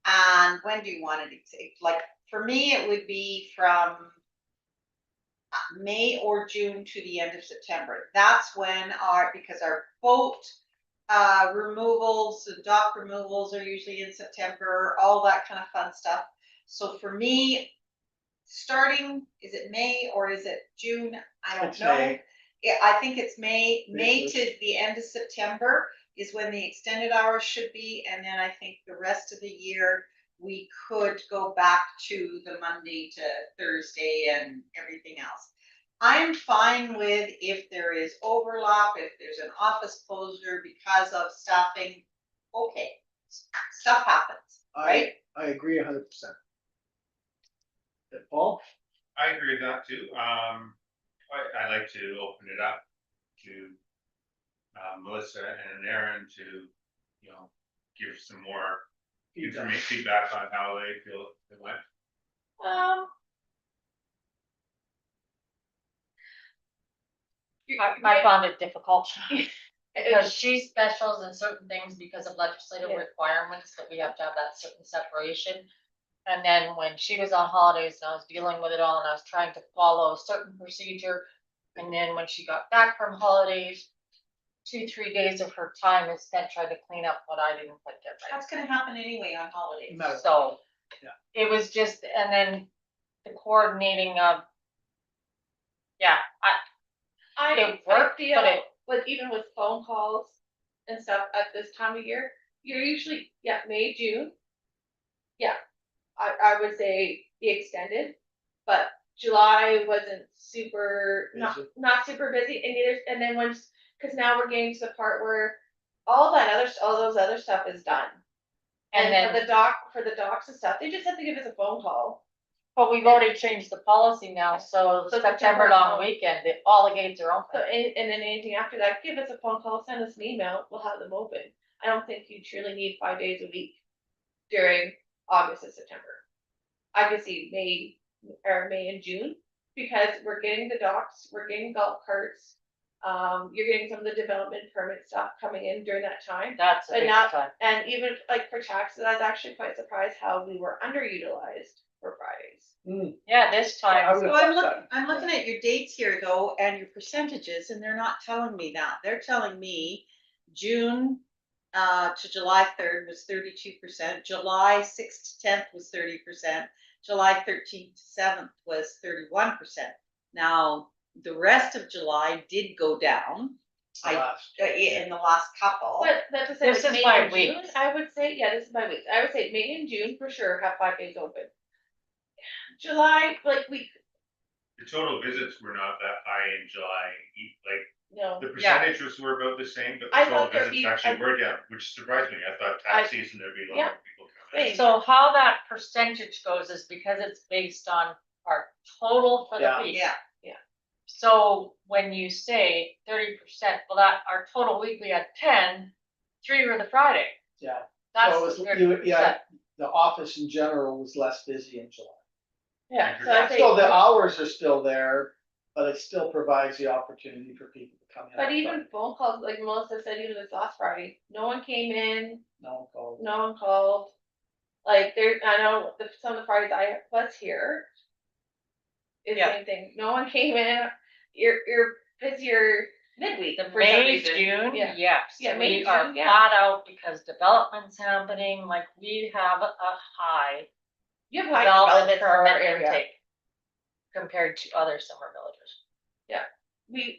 And when do you want it extended? Like, for me, it would be from May or June to the end of September. That's when because our boat removals, the dock removals are usually in September, all that kind of fun stuff. So for me, starting, is it May or is it June? I don't It's know. May. Yeah, I think it's May May to the end of September is when the extended hours should be. And then I think the rest of the year, we could go back to the Monday to Thursday and everything else. I'm fine with if there is overlap, if there's an office closure because of staffing, okay, stuff happens, right? I agree 100%. Paul? I agree with that too. I like to open it up to Melissa and Aaron to, you know, give some more information, feedback on how they feel it went. I found it difficult. It Because was- she specials in certain things because of legislative Yeah. requirements that we have to have that certain separation. And then when she was on holidays and I was dealing with it all and I was trying to follow a certain procedure. And then when she got back from holidays, 2-3 days of her time is spent trying to clean up what I didn't put there. That's gonna happen anyway on holidays. No. So. Yeah. It was just, and then the coordinating of. Yeah, I It worked, feel, but it- with even with phone calls and stuff at this time of year, you're usually, May, June. Yeah, I would say the extended, but July wasn't super, Busy. not super busy, and neither, and then once, cause now we're getting to the part where all those other stuff is done. And And then- for the docs and stuff, they just have to give us a phone call. but we've already changed the policy now, so So September September long long. weekend, all the gates are So, open. and then anything after that, give us a phone call, send us an email, we'll have them open. I don't think you truly need 5 days a week during August and September. I could see May and June, because we're getting the docks, we're getting golf carts. You're getting some of the development permit stuff coming in during that time. That's a But big not- time. And even like for taxes, I was actually quite surprised how we were underutilized for Fridays. Yeah, this I time, would- So That's I'm looking at your dates here though, and your percentages, and they're not telling me that. They're telling me June to July 3rd was 32%, July 6th to 10th was 30%, July 13th to 7th was 31%. Now, the rest of July did go down in the last couple. But that's to say, This like, is May by and June, weeks. I would say, yeah, this is by weeks. I would say May and June for sure have 5 days open. July, like we, The total visits were not that high in July, like, no, the Yeah. percentages were about the same, but the I total thought there'd visits be- actually were down, which surprised me. I thought tax season there'd be a lot yeah. more people coming in. Same. so how that percentage goes is because it's based on our total for the Yeah. week. Yeah, So when you say 30%, well, that, our total week, we had 10, 3 were the Friday. Yeah. That's So it the was- 30%. yeah, the office in general was less busy in July. yeah, so I say. So the hours are still there, but it still provides the opportunity for people to come in. But on even Friday. phone calls, like Melissa said, even this last Friday, no one came in, No one called. no one called. Like there, I know some of the Fridays I was here. It's the Yeah. same thing, no one came in, you're busier midweek. The for some May, reason. June, Yeah. yes, Yeah, May, we are June, yeah. flat out because development's happening, like we have a high You have high development development for our permit area. intake compared to other summer villages. We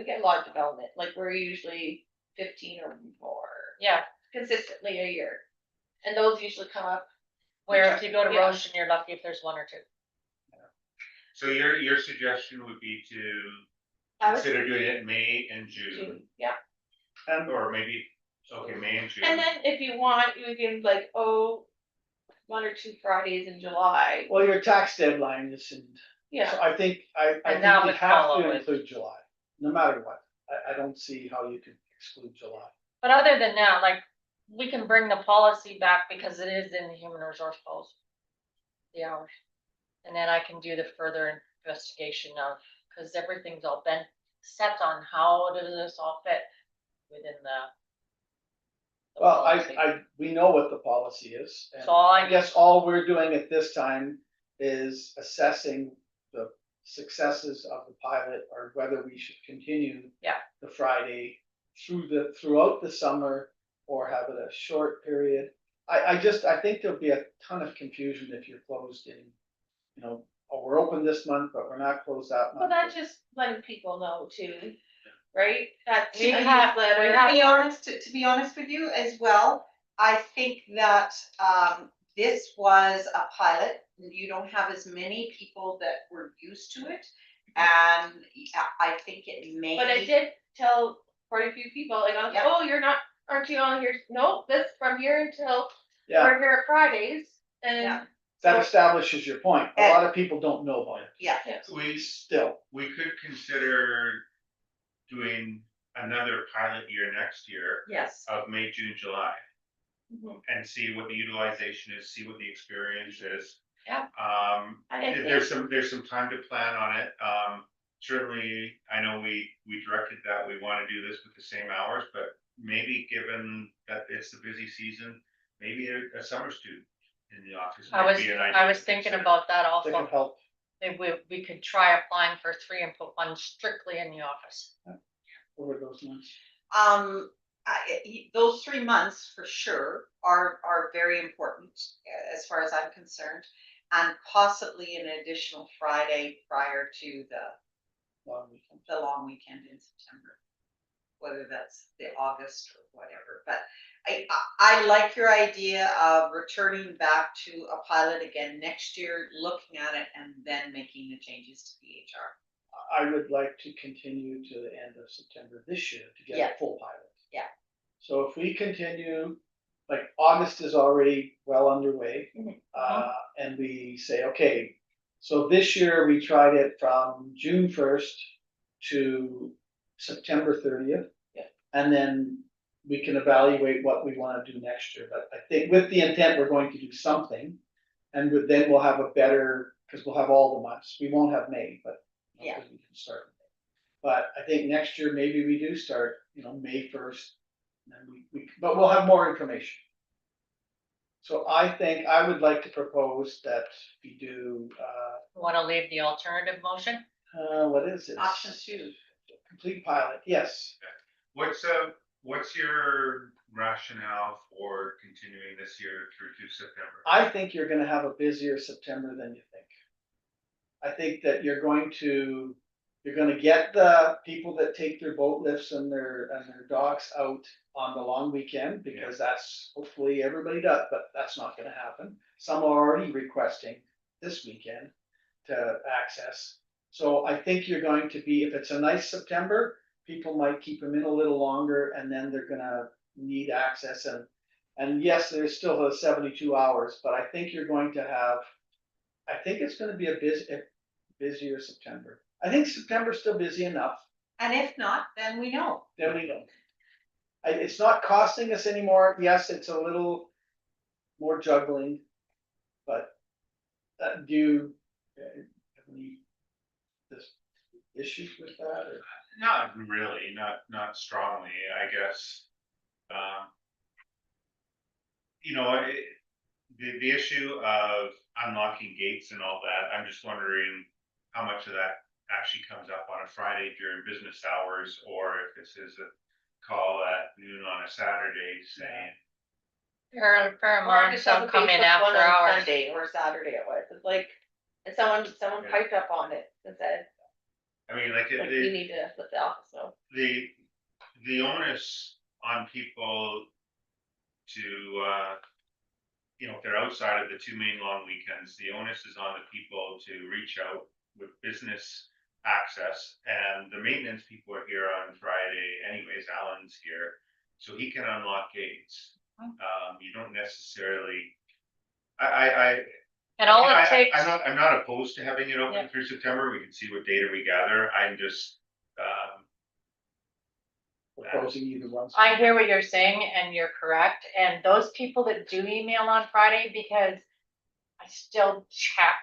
get a lot of development, like we're usually 15 or more Yeah, consistently a year. And those usually come up. where if you go to Yeah. Roshan, you're lucky if there's 1 or 2. So your suggestion would be to I would consider doing it May and June, June, yeah. And or maybe, okay, May and June. And then if you want, you can like, 1 or 2 Fridays in July, well, your tax deadline is in, yeah. so I think And that we would have follow to it. include July, no matter what. I don't see how you could exclude July. But other than that, like, we can bring the policy back because it is in the human resource policy. The hours. And then I can do the further investigation of, because everything's all been set on how does this all fit within the Well, policy. we know what the policy is. And So all I guess all we're doing at this time is assessing the successes of the pilot or whether we should continue. Yeah. The Friday throughout the summer or have it a short period. I think there'll be a ton of confusion if you're closed in, oh, we're open this month, but we're not closed that Well, month. that's just letting people know too, right? That's We a have- newsletter. we to have- be honest, to be honest with you as well, I think that, this was a pilot. You don't have as many people that were used to it. And I think it may. But I did tell quite a few people, like, I was, Yeah. oh, aren't you on here? Nope, this from here until Yeah, we're here Fridays, Yeah. and that so, establishes your point. A lot of people don't know about it. Yeah, We, Still, we could consider doing another pilot year next year yes, of May, June, July. Mhm. And see what the utilization is, see what the experience is. Yeah. I There's some time to plan on it. Certainly, I know we directed that we want to do this with the same hours, but maybe given that it's the busy season, maybe a summer student in the office might be an idea. I was to thinking consider. about that that also. can help. Maybe we could try applying for 3 and put one strictly in the office. Over those months. those 3 months for sure are very important as far as I'm concerned. And possibly an additional Friday prior to Long weekend. the long weekend in September. Whether that's the August or whatever, but I like your idea of returning back to a pilot again next year, looking at it and then making the changes to the HR. I would like to continue to the end of September this year to get Yeah. a full pilot. Yeah. So if we continue, like August is already well underway. Mhm. And we say, okay, so this year we tried it from June 1st to September 30th. Yeah. And then we can evaluate what we want to do next year. But I think with the intent, we're going to do something. And then we'll have a better, because we'll have all the months. We won't have May, but Yeah. because we can start in May. But I think next year, maybe we do start, May 1st. And then but we'll have more information. So I think I would like to propose that we do, Want to leave the alternative motion? what is it? Option 2. Complete pilot, yes. What's your rationale for continuing this year through to September? I think you're gonna have a busier September than you think. I think that you're gonna get the people that take their boat lifts and their dogs out on the long weekend, because that's hopefully everybody does, but that's not gonna happen. Some are already requesting this weekend to access. So I think you're going to be, if it's a nice September, people might keep them in a little longer, and then they're gonna need access, and yes, there's still the 72 hours, but I think you're going to have, I think it's gonna be a busier September. I think September's still busy enough, And if not, then we know. then we know. It's not costing us anymore. Yes, it's a little more juggling, but do you have any issues with that, or? Not really, not strongly, I guess. The issue of unlocking gates and all that, I'm just wondering how much of that actually comes up on a Friday during business hours, or if this is a call at noon on a Saturday saying, There are a fair or amount, just have some a come in Facebook one after on hours. Sunday or Saturday it was, it's like, and someone Yeah. piped up on it and said, I mean, like, like, you need to let the office know. the onus on people to, if they're outside of the 2 main long weekends, the onus is on the people to reach out with business access, and the maintenance people are here on Friday anyways. Alan's here, so he can unlock gates. You don't necessarily, And all it takes, I'm not opposed to having it open Yeah. through September. We can see what data we gather. I'm just, Proposing either one. I hear what you're saying and you're correct. And those people that do email on Friday, because I still check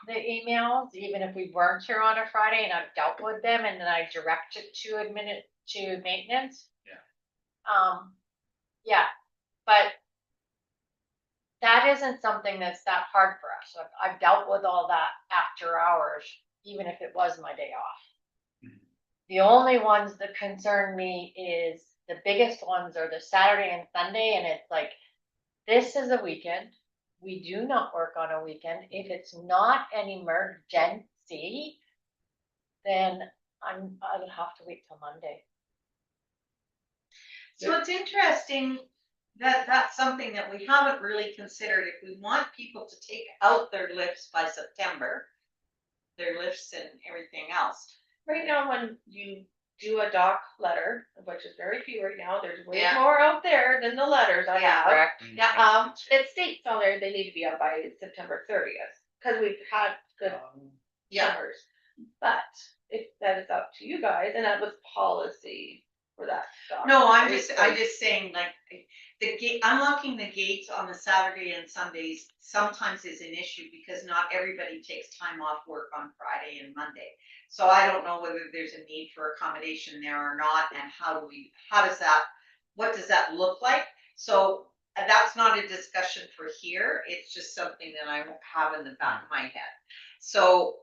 the emails, even if we weren't here on a Friday, and I've dealt with them, and then I direct it to maintenance. Yeah. Yeah, but that isn't something that's that hard for us. I've dealt with all that after hours, even if it was my day off. Mhm. The only ones that concern me is the biggest ones are the Saturday and Sunday, and it's like, this is a weekend. We do not work on a weekend. If it's not an emergency, then I'll have to wait till Monday. So it's interesting that that's something that we haven't really considered. If we want people to take out their lifts by September, their lifts and everything else. Right now, when you do a doc letter, which is very few right now, there's way Yeah. more out there than the letters I Yeah. have. Correct. Yeah. It states on there they need to be out by September 30th, cause we've had good Yeah. summers. But if that is up to you guys, and that was policy for that stuff. No, I'm right? just saying, like, the gate, unlocking the gates on the Saturday and Sundays sometimes is an issue because not everybody takes time off work on Friday and Monday. So I don't know whether there's a need for accommodation there or not, and what does that look like? So that's not a discussion for here, it's just something that I have in the back of my head. So,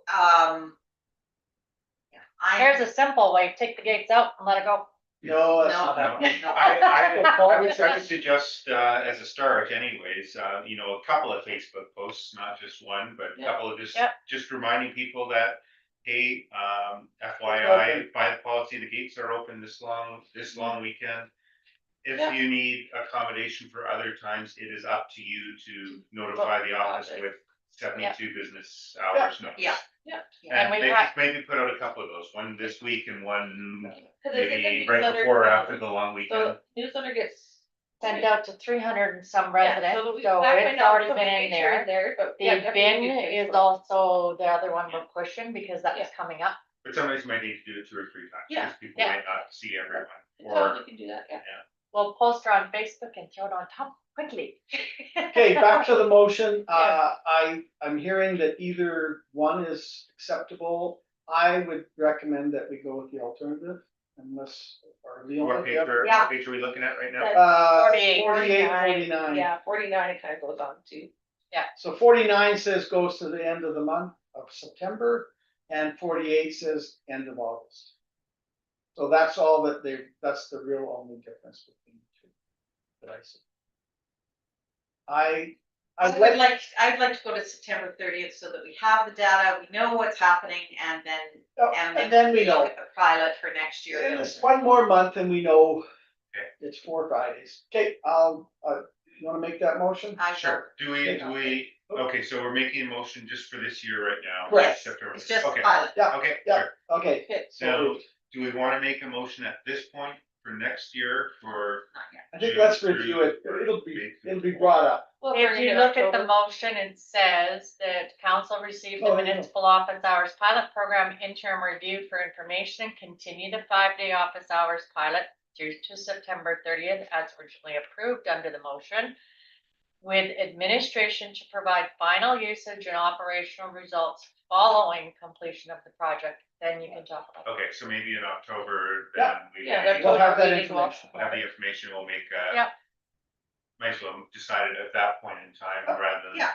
yeah, Here's a simple way, take the gates out and let it go. No, that's No, not No, happening. I would suggest, as a start anyways, you know, a couple of Facebook posts, not just one, but a Yeah. couple of Yep. just reminding people that, hey, FYI, by the policy, the gates are open this long weekend. If Yeah. you need accommodation for other times, it is up to you to notify the office with 72 business hours notice. Yeah. And And we have- maybe put out a couple of those, one this week and one 'Cause it's in the maybe right newsletter, before or after the long weekend. So newsletter gets Sent out to 300 and some Yeah, residents, so we- so that might it's not already put been the in picture there. but The yeah, definitely bin use is Facebook. also the other one we're pushing because that is coming up. But somebody's might need to do it 2 or 3 times, Yeah, because people yeah. might not see everyone, Totally or, can do that, yeah. We'll post her on Facebook and throw it on top quickly. Okay, back to the motion. Yeah. I'm hearing that either one is acceptable. I would recommend that we go with the alternative unless, or the what only page other. Yeah. are we looking at right now? That's 48, 49. Yeah, 49 it kind of goes on to. So 49 says goes to the end of the month of September, and 48 says end of August. So that's all that's the real only difference between the two that I see. I'd I'd like to go to September 30th so that we have the data, we know what's happening, and then we know. look at the pilot for next year. And it's one more month and we know Okay. it's 4 Fridays. Okay, you wanna make that motion? I will. Sure, do we, okay, so we're making a motion just for this year right now? Correct. September, It's just okay, pilot. Yeah, okay, yeah. sure. Okay, Okay, So, do we wanna make a motion at this point for next year for? Not yet. I think let's review it. It'll be brought up. we'll bring If it you in look at the October. motion, it says that council received Oh, the yeah. municipal office hours pilot program interim review for information, continue the 5-day office hours pilot through to September 30th as originally approved under the motion, with administration to provide final usage and operational results following completion of the project, then you can talk about it. Okay, so maybe in October, Yeah. then we. Yeah, We'll have that meeting will- information. We'll have the information, we'll make, Yep. might as well decide it at that point in time, rather than Yeah.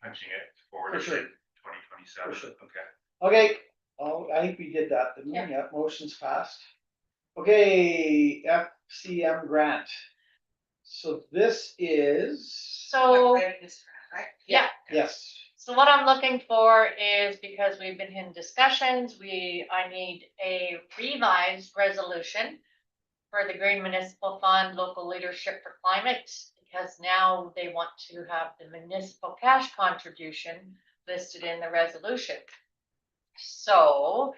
punching it forward For to sure. 2027, For sure. okay. Okay, I think we did that, didn't we? Yeah, motion's passed. Okay, FCM grant. So this is, So. Readiness for that, right? Yeah. yes, So what I'm looking for is, because we've been in discussions, I need a revised resolution for the Green Municipal Fund Local Leadership for Climate, because now they want to have the municipal cash contribution listed in the resolution. So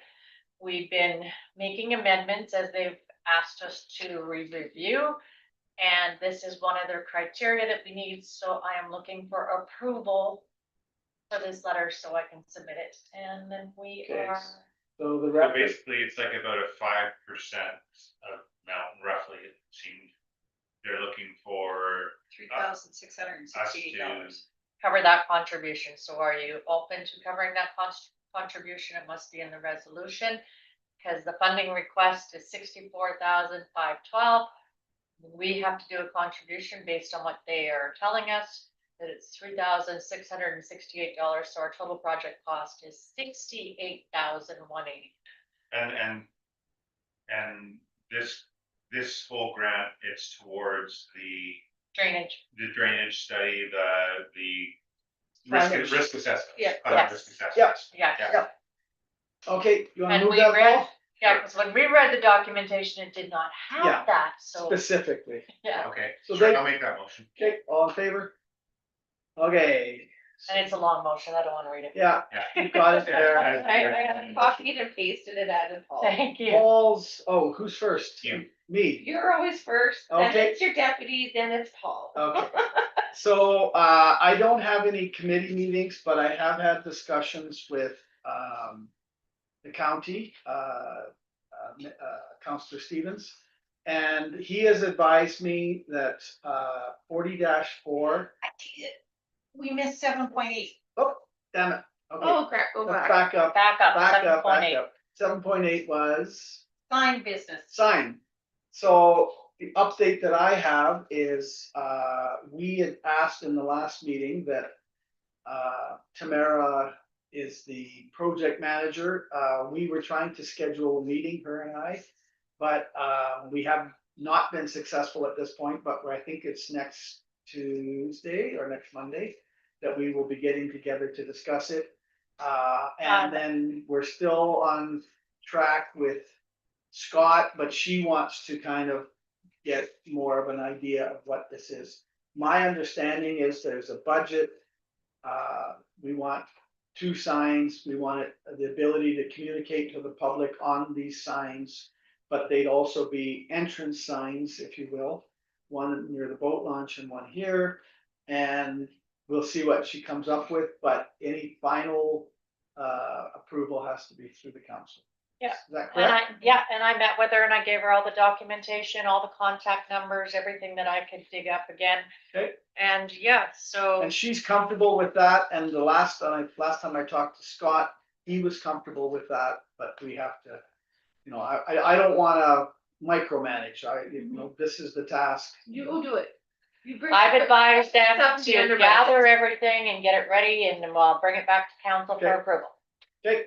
we've been making amendments as they've asked us to review. And this is one of their criteria that we need, so I am looking for approval for this letter so I can submit it, and then we Okay. are. so the So rep, basically, it's like about a 5% amount roughly, it seemed. They're looking for $3,668. Cover that contribution, so are you open to covering that contribution? It must be in the resolution, because the funding request is $64,512. We have to do a contribution based on what they are telling us, that it's $3,668, so our total project cost is $68,180. And this whole grant, it's towards the Drainage. drainage study, the Climate. risk assessment. Yeah. Climate Yes. risk assessment. Yeah. Yeah. okay, you wanna And move we that read, Paul? yeah, because when we read the documentation, it did not Yeah. have that, so, Specifically, yeah. Okay, So sure, they- I'll make that motion. okay, all in favor? Okay, And it's a long motion, I don't wanna read it. Yeah, Yeah. you got it there. I copied and pasted it out of Paul. Thank you. Paul's, oh, who's first? You. Me. You're always first, then Okay. it's your deputy, then it's Paul. Okay. So, I don't have any committee meetings, but I have had discussions with, the county, Counselor Stevens. And he has advised me that, 40-4, I did. We missed 7.8. oh, damn it, okay, Oh, crap, go let's back. back up, Back up, back 7.8. up. 7.8 was Sign business. sign. So the update that I have is, we had asked in the last meeting that, Tamara is the project manager. We were trying to schedule a meeting, her and I. But, we have not been successful at this point, but I think it's next Tuesday or next Monday that we will be getting together to discuss it. And then we're still on track with Scott, but she wants to kind of get more of an idea of what this is. My understanding is there's a budget. We want 2 signs. We want the ability to communicate to the public on these signs. But they'd also be entrance signs, if you will, one near the boat launch and one here. And we'll see what she comes up with, but any final approval has to be through the council. Yeah. Is that And correct? and I met with her and I gave her all the documentation, all the contact numbers, everything that I could dig up again. Okay. And yeah, so, And she's comfortable with that, and the last time I talked to Scott, he was comfortable with that, but we have to, you know, I don't wanna micromanage, this is the task. You go do it. You bring- I've advised them Stuff to under gather budget. everything and get it ready and then we'll bring it back to council for Okay. approval. Okay.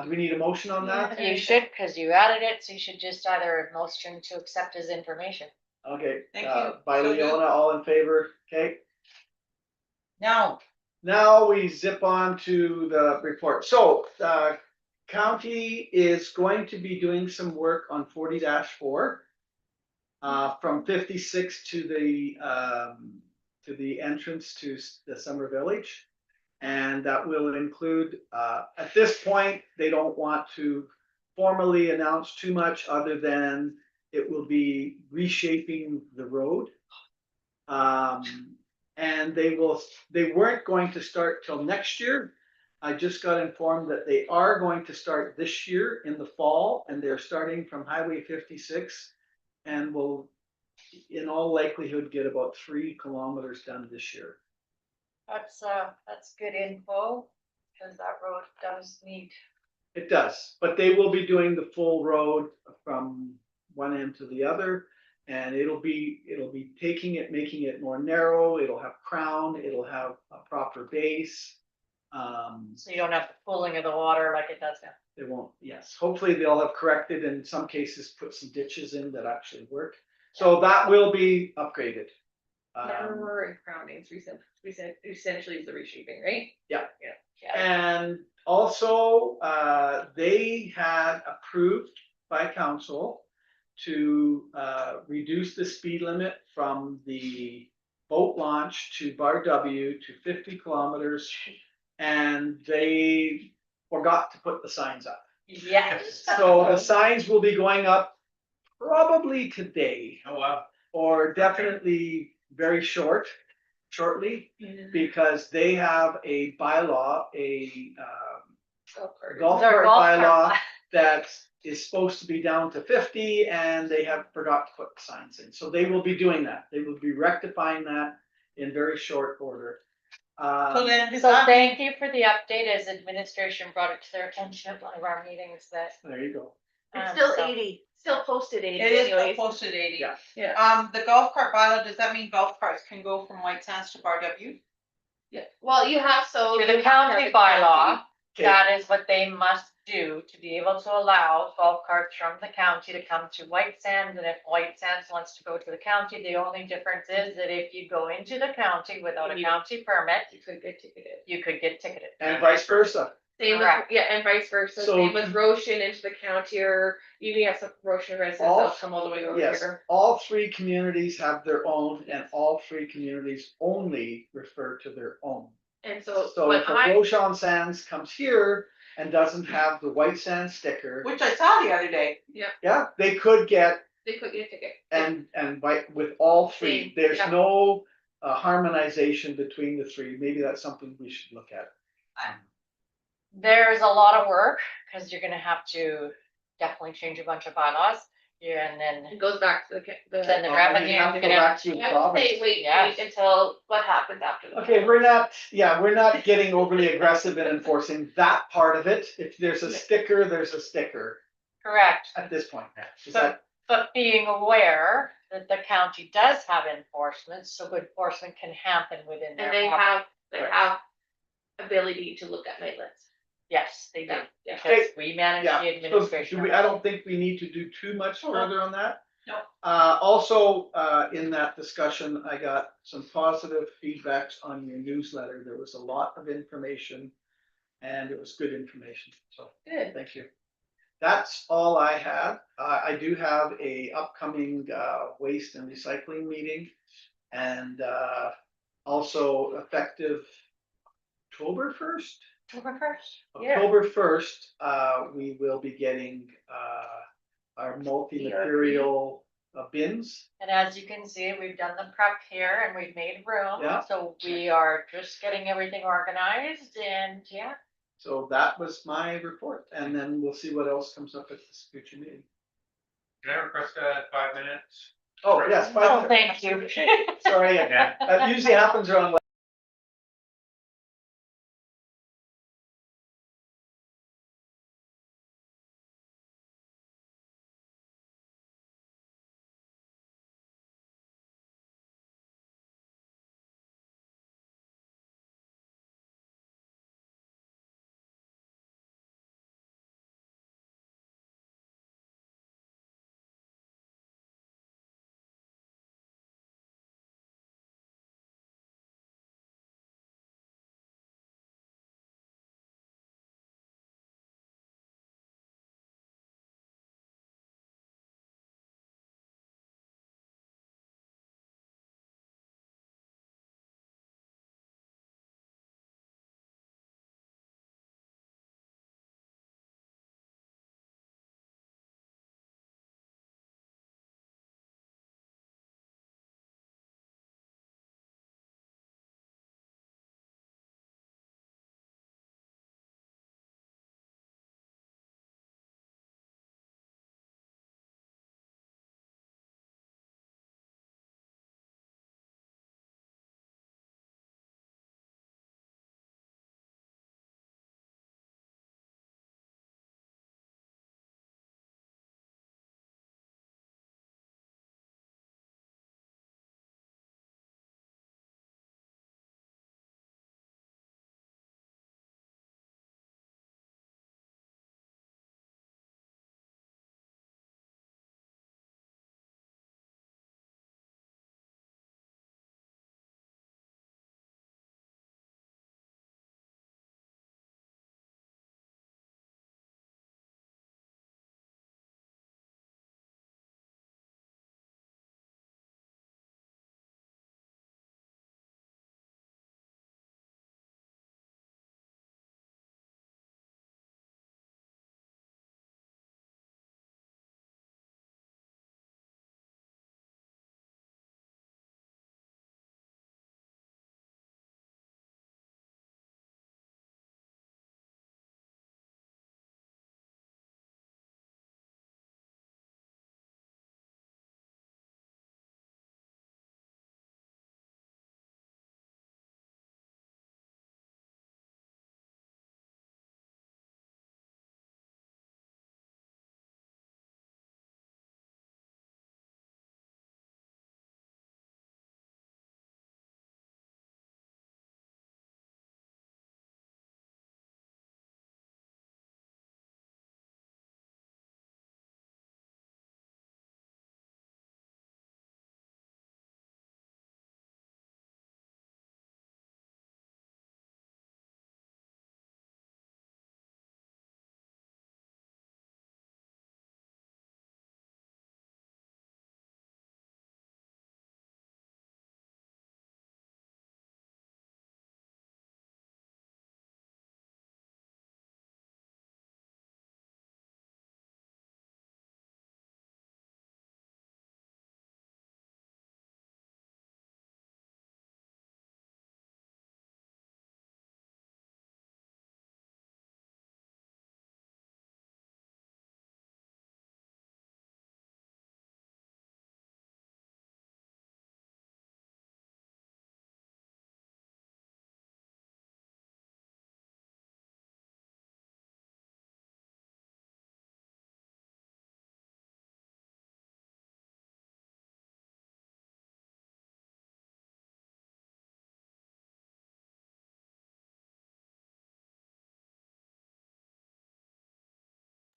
Do we need a motion on that? You should, cause you added it, so you should just either motion to accept his information. Okay, Thank you. by So moved. Leona, all in favor, okay? No. Now we zip on to the report. So, county is going to be doing some work on 40-4. From 56 to the entrance to the Summer Village. And that will include, at this point, they don't want to formally announce too much other than it will be reshaping the road. And they weren't going to start till next year. I just got informed that they are going to start this year in the fall, and they're starting from Highway 56 and will, in all likelihood, get about 3 kilometers done this year. That's good info, cause that road does need. It does, but they will be doing the full road from one end to the other. And it'll be taking it, making it more narrow, it'll have crown, it'll have a proper base. So you don't have the pooling of the water like it does now. It won't, yes, hopefully they'll have corrected, in some cases, put some ditches in that actually work. So that will be upgraded. Mirror and crownings, essentially is the reshaping, right? Yeah. Yeah. And also, they had approved by council to reduce the speed limit from the boat launch to Bar W to 50 kilometers. And they forgot to put the signs up. Yes. So the signs will be going up probably today, Oh, wow. or definitely very shortly, because they have a bylaw, golf cart bylaw that is supposed to be down to 50, and they have forgot to put signs in. So they will be doing that. They will be rectifying that in very short order. So then does So that mean thank you for the update, as administration brought it to their attention at one of our meetings that. There you go. It's still so- 80, still posted 80 it is anyways. posted 80? Yeah. Yeah. The golf cart bylaw, does that mean golf carts can go from White Sands to Bar W? Yeah, well, you have, so. Through you the have to county have the county. bylaw, Okay. that is what they must do to be able to allow golf carts from the county to come to White Sands. And if White Sands wants to go to the county, the only difference is that if you go into the county without a You- county permit, You could get ticketed. you could get ticketed. And vice versa. Same with, Correct. yeah, and vice versa, So- same with Roshan into the county, or you can have some Roshan residents All- that'll come all the way over Yes, here. all three communities have their own, and all three communities only refer to their own. And so, So when if a I, Roshan Sands comes here and doesn't have the white sand sticker, Which I saw the other day. yeah, they could get, they could get a ticket. and with all three, Same, there's yeah. no harmonization between the three. Maybe that's something we should look at. There's a lot of work, cause you're gonna have to definitely change a bunch of bylaws. Yeah, and then It goes back to the. Then the Oh, revenue, you have to go gonna- back to the I would province. say wait Yes. until what happens after the. Okay, we're not getting overly aggressive in enforcing that part of it. If there's a sticker, there's a sticker correct, at this point. Is but, that, but being aware that the county does have enforcement, so enforcement can happen within their. And they property. have ability to look at night lights. Yes, they do, Yeah. because we manage yeah, the so administration. do we, I don't think we need to do too much further on that. No. Also, in that discussion, I got some positive feedbacks on your newsletter. There was a lot of information and it was good information, so Good. thank you. That's all I had. I do have a upcoming waste and recycling meeting. And also effective October 1st. October 1st. Yeah. October 1st, we will be getting our multi-material bins. And as you can see, we've done the prep here and we've made room, Yeah. so we are just getting everything organized and yeah. So that was my report, and then we'll see what else comes up at this future meeting. Can I request 5 minutes? Oh, yes. Oh, thank you. Sorry, Yeah. that usually happens around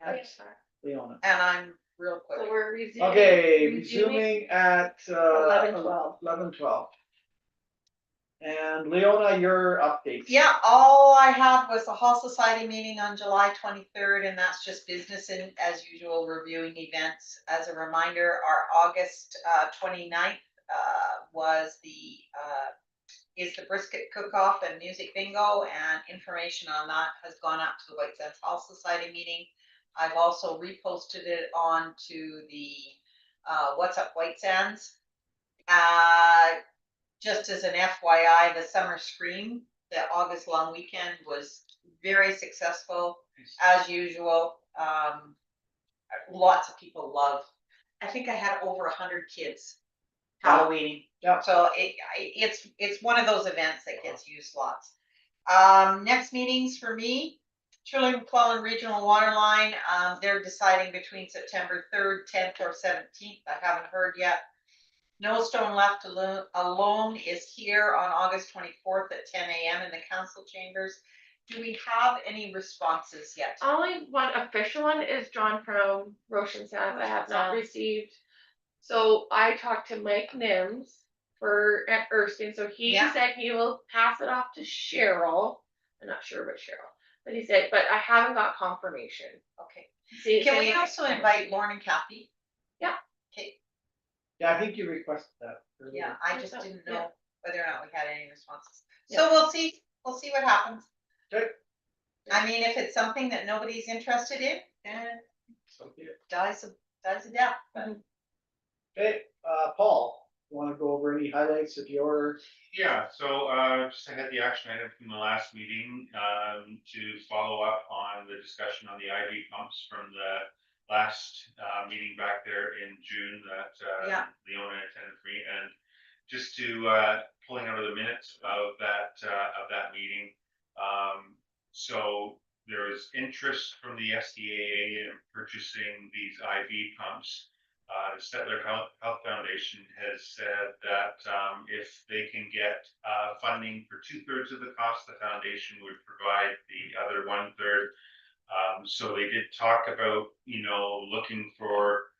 That's Leona. And I'm real So quick. we're resuming. Okay, resuming at 11:12. 11:12. And Leona, your updates. Yeah, all I had was the Hall Society meeting on July 23rd, and that's just business and as usual reviewing events. As a reminder, our August 29th was is the brisket cook-off and music bingo, and information on that has gone out to the White Sands Hall Society meeting. I've also reposted it onto the What's Up White Sands. Just as an FYI, the summer scream, the August long weekend was very successful as usual. Lots of people love. I think I had over 100 kids Halloween. Yeah. So it's one of those events that gets used lots. Next meetings for me, Shirley McClellan Regional Waterline. They're deciding between September 3rd, 10th, or 17th. I haven't heard yet. No Stone Left Alone is here on August 24th at 10 a.m. in the council chambers. Do we have any responses yet? Only one official one is John from Roshan Sands. I have not Sands. received. So I talked to Mike Nims at Erskine, so he Yeah. said he will pass it off to Cheryl. I'm not sure about Cheryl, but he said, but I haven't got confirmation. Okay. See, Can we saying- also invite Lauren and Kathy? Yeah. Okay. Yeah, I think you requested that. earlier. Yeah, I just Yeah. didn't know whether or not we had any responses. Yeah. So we'll see what happens. Okay. I mean, if it's something that nobody's interested in, then So be it. dies a death. But Okay, Paul, you want to go over any highlights of your? Yeah, so just I had the action item from the last meeting to follow up on the discussion on the IV pumps from the last meeting back there in June that Yeah. Leona attended for me, and just to pulling out of the minutes of that meeting. So there is interest from the SDAA in purchasing these IV pumps. The Stettler Health Foundation has said that if they can get funding for 2/3 of the cost, the foundation would provide the other 1/3. So they did talk about, looking for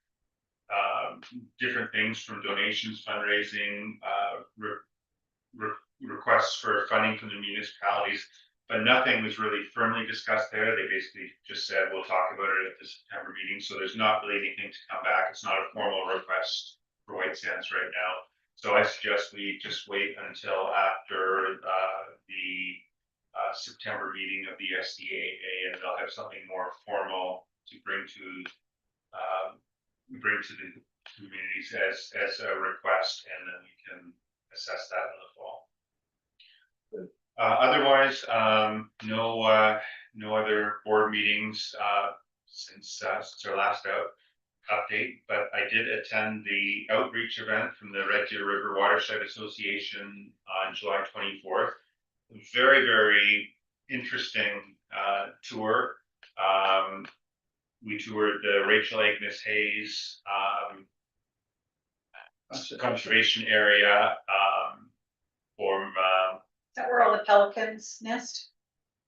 different things from donations, fundraising, requests for funding from the municipalities, but nothing was really firmly discussed there. They basically just said, we'll talk about it at the September meeting. So there's not really anything to come back. It's not a formal request for White Sands right now. So I suggest we just wait until after the September meeting of the SDAA, and they'll have something more formal to bring to the communities as a request, and then we can assess that in the fall. Otherwise, no other board meetings since our last update, but I did attend the outreach event from the Red Deer River Watershed Association on July 24th. Very, very interesting tour. We toured the Rachel Agnes Hayes conservation area from is that where all the pelicans nest?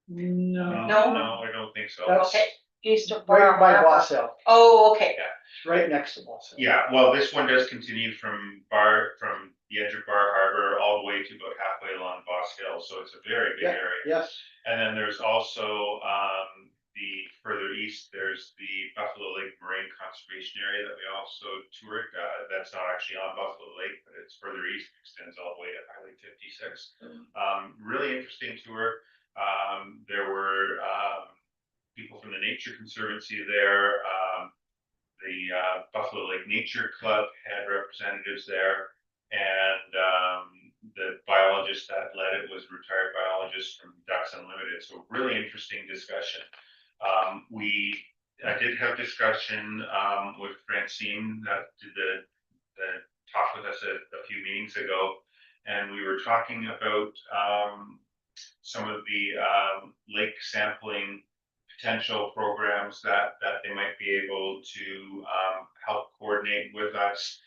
No. No. I don't think so. That's Okay. East of right by Bar Boss Harbor. Hill. Oh, okay. It's right next to Boss Hill. Yeah, well, this one does continue from the edge of Bar Harbor all the way to about halfway along Boss Hill, so it's a very big Yeah. area. Yes. And then there's also the further east, there's the Buffalo Lake Marine Conservation Area that we also toured. That's not actually on Buffalo Lake, but it's further east, extends all the way to Highway 56. Really interesting tour. There were people from the Nature Conservancy there. The Buffalo Lake Nature Club had representatives there, and the biologist that led it was a retired biologist from Ducks Unlimited. So really interesting discussion. I did have discussion with Francine that did the talk with us a few meetings ago, and we were talking about some of the lake sampling potential programs that they might be able to help coordinate with us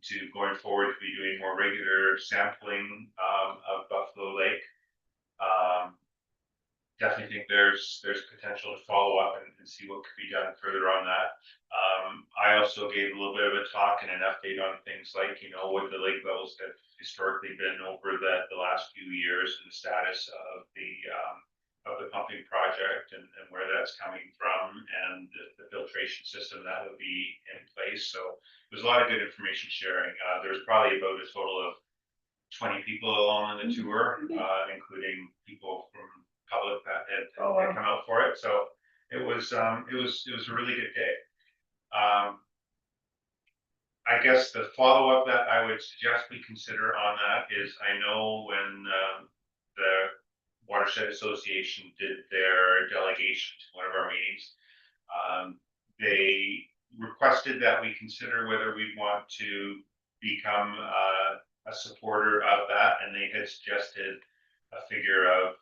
to going forward to be doing more regular sampling of Buffalo Lake. definitely think there's potential to follow up and see what could be done further on that. I also gave a little bit of a talk and an update on things like, what the lake levels have historically been over the last few years and the status of the pumping project and where that's coming from and the filtration system that would be in place. So there's a lot of good information sharing. There's probably about a total of 20 people along on the tour, including people from public that had come out for it. So it was a really good day. I guess the follow-up that I would suggest we consider on that is, I know when the Watershed Association did their delegation to one of our meetings, they requested that we consider whether we want to become a supporter of that, and they had suggested a figure of,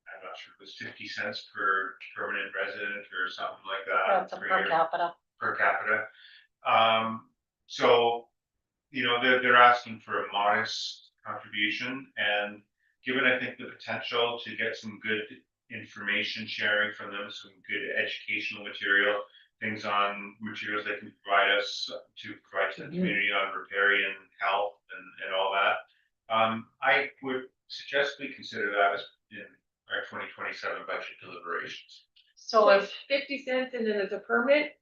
I'm not sure if it was 50 cents per permanent resident or something like that. That's a per capita. Per capita. So, they're asking for a modest contribution, and given, I think, the potential to get some good information sharing from them, some good educational material, things on materials they can provide us to provide to the community on riparian health and all that. I would suggest we consider that as in our 2027 budget deliberations. So if, 50 cents and then there's a permit,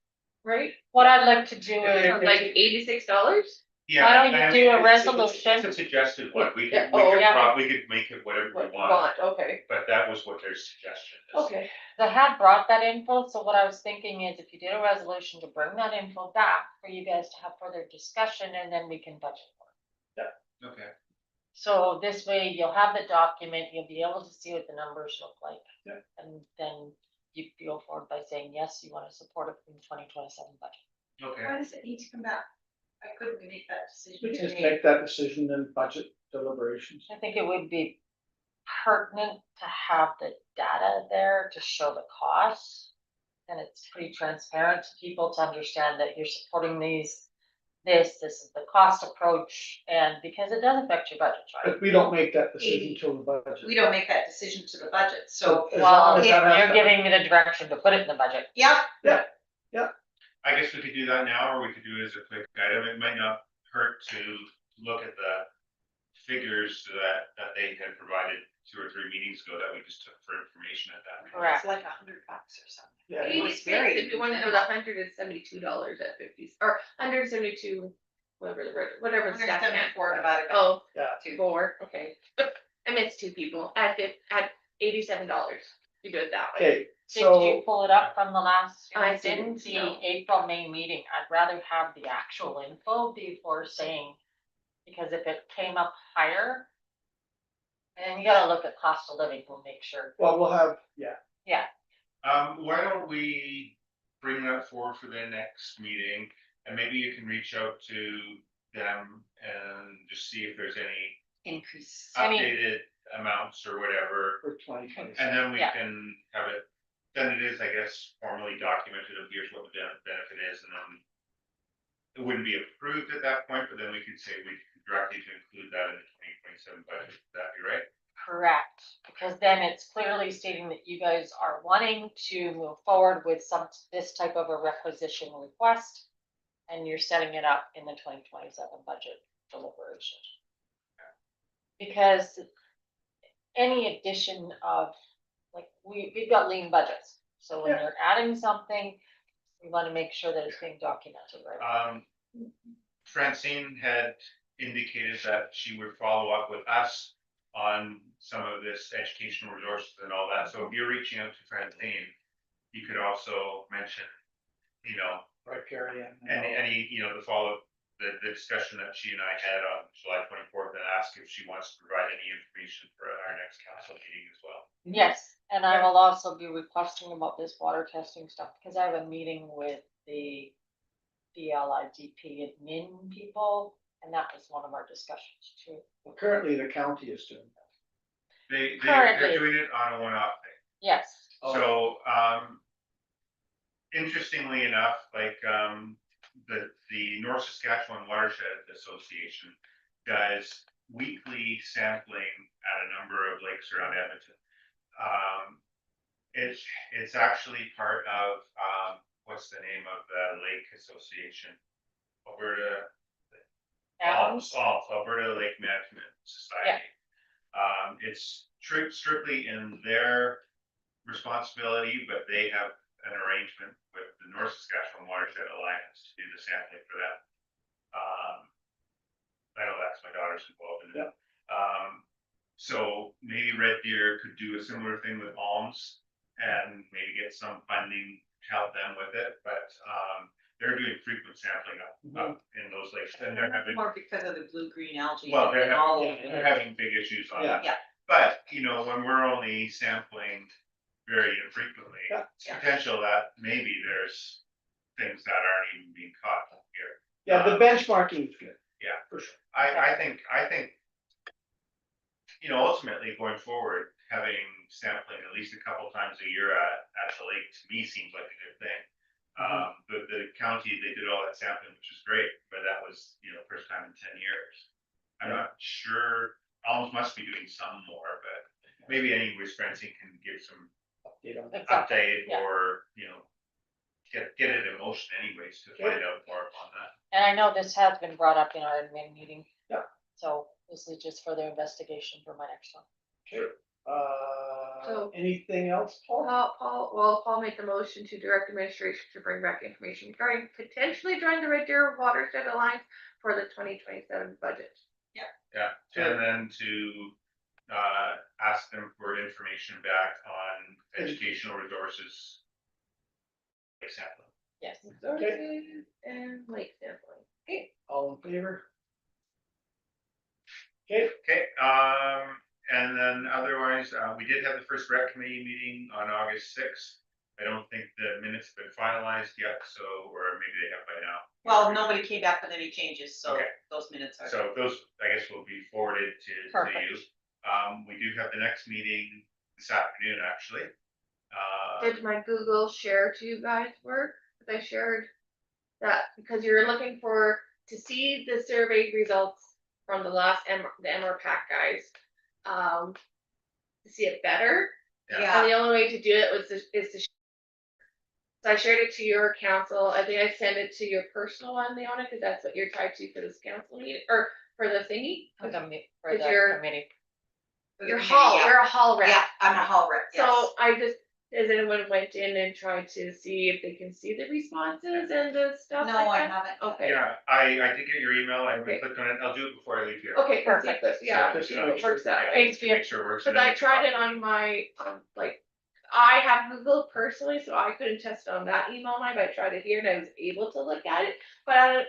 right? what I'd like to do Yeah, From is, like $86? Yeah. Why don't you and do a it's resolution? a suggested one. We Yeah, could yeah. probably make it whatever we What you want, want, okay, but that was what their suggestion is. okay. I had brought that info, so what I was thinking is if you did a resolution to bring that info back for you guys to have further discussion, and then we can budget for it. Okay. So this way you'll have the document, you'll be able to see what the numbers look like. Yeah. And then you go forward by saying, yes, you want to support it in the 2027 budget. Okay. Why does it need to come back? Why couldn't we make that decision We can just today? make that decision in budget deliberations. I think it would be pertinent to have the data there to show the costs. And it's pretty transparent to people to understand that you're supporting this is the cost approach, and because it does affect your budget, right? But we don't make that decision till the budget. We don't make that decision to the budget, so, As Well, long as that has you're to- giving me the direction to put it in the budget. yeah, I guess we could do that now, or we could do it as a quick item. It might not hurt to look at the figures that they had provided 2 or 3 meetings ago that we just took for information at that. Correct. it's like $100 or something. Yeah, It was very. If you want to go to $172 at 50, or 172, whatever the staff count. 174 divided by Oh, Yeah. 4, okay. I missed 2 people at $87. You do it that way. Okay, Did you so, pull it up from the last? I It was in didn't, the no. April, May meeting. I'd rather have the actual info before saying, because if it came up higher, and you gotta look at cost of living, we'll make sure. well, we'll have, yeah, Why don't we bring that forward for the next meeting, and maybe you can reach out to them and just see if there's any increase. Any- updated amounts or whatever, for 2027. and then we Yeah. can have it, then it is, I guess, formally documented of here's what the benefit is, and then it wouldn't be approved at that point, but then we could say we could direct you to include that in the 2027 budget. Would that be right? Correct, because then it's clearly stating that you guys are wanting to move forward with this type of a requisition request. And you're setting it up in the 2027 budget deliberation. Because any addition of, like, we've got lean budgets, so when Yeah. you're adding something, we want to make sure that it's being documented, right? Francine had indicated that she would follow up with us on some of this educational resources and all that. So if you're reaching out to Francine, you could also mention, Riparian. any, the follow, the discussion that she and I had on July 24th, and ask if she wants to provide any information for our next council meeting as well. Yes, and I will also be requesting about this water testing stuff, because I have a meeting with the BLIDP admin people, and that was one of our discussions too. Well, currently, the county is doing that. They're Currently. doing it on a one-off thing. Yes, Oh. So, interestingly enough, like, the North Saskatchewan Watershed Association does weekly sampling at a number of lakes around Edmonton. It's actually part of, what's the name of the lake association? Alberta. Alberta Lake Management Society. It's strictly in their responsibility, but they have an arrangement with the North Saskatchewan Watershed Alliance to do the sampling for them. I know that's my daughter's involved in it. So maybe Red Deer could do a similar thing with Alms and maybe get some funding to help them with it, but they're doing frequent sampling up in those lakes, and they're having, More because of the blue-green algae. well, and all of they're it. having big issues on Yeah. it. Yeah. But, you know, when we're only sampling very infrequently, Yeah. it's potential that maybe there's things that aren't even being caught here. Yeah, the benchmarking is good. Yeah. For sure. I think, you know, ultimately going forward, having sampling at least a couple times a year at the lake, to me, seems like a good thing. The county, they did all that sampling, which is great, but that was, you know, first time in 10 years. I'm not sure, Alms must be doing some more, but maybe any Wisconsin can give some Update on that. Exactly, update yeah. or, you know, get it in motion anyways to find out more on that. And I know this has been brought up in our admin meeting. Yeah. So this is just further investigation for my next one. So- Anything else, Paul? Paul made the motion to direct administration to bring back information regarding potentially join the Red Deer Watershed Alliance for the 2027 budget. Yeah, and then to ask them for information back on educational resources. Example. Yes. Resources and lake sampling. Okay. All in favor? Okay, Okay, and then otherwise, we did have the first rec committee meeting on August 6th. I don't think the minutes have been finalized yet, so, or maybe they have by now. Well, nobody came back with any changes, so Okay. those minutes are. So those, I guess, will be forwarded to you. Perfect. We do have the next meeting this afternoon, actually. Did my Google share to you guys work? 'Cause I shared that because you're looking to see the survey results from the last the MRPAC guys. To see it better. Yeah. And the only way to do it is to. So I shared it to your council. I think I sent it to your personal one, Leona, because that's what you're tied to for this council meeting or for the thingy. For the Is your- committee. You're Yeah. you're a hall rep. Yeah, I'm a hall rep, yes. So has anyone went in and tried to see if they can see the responses and the stuff No, like I that? haven't. Okay. Yeah, I did get your email. I Okay. clicked on it. I'll do it before I leave here. Okay, Perfect. perfect. Yeah, Just So, make works that yeah, way. just to make sure it works. Because I tried it on my, like, I have Google personally, so I couldn't test it on that email line, but I tried it here and I was able to look at it, but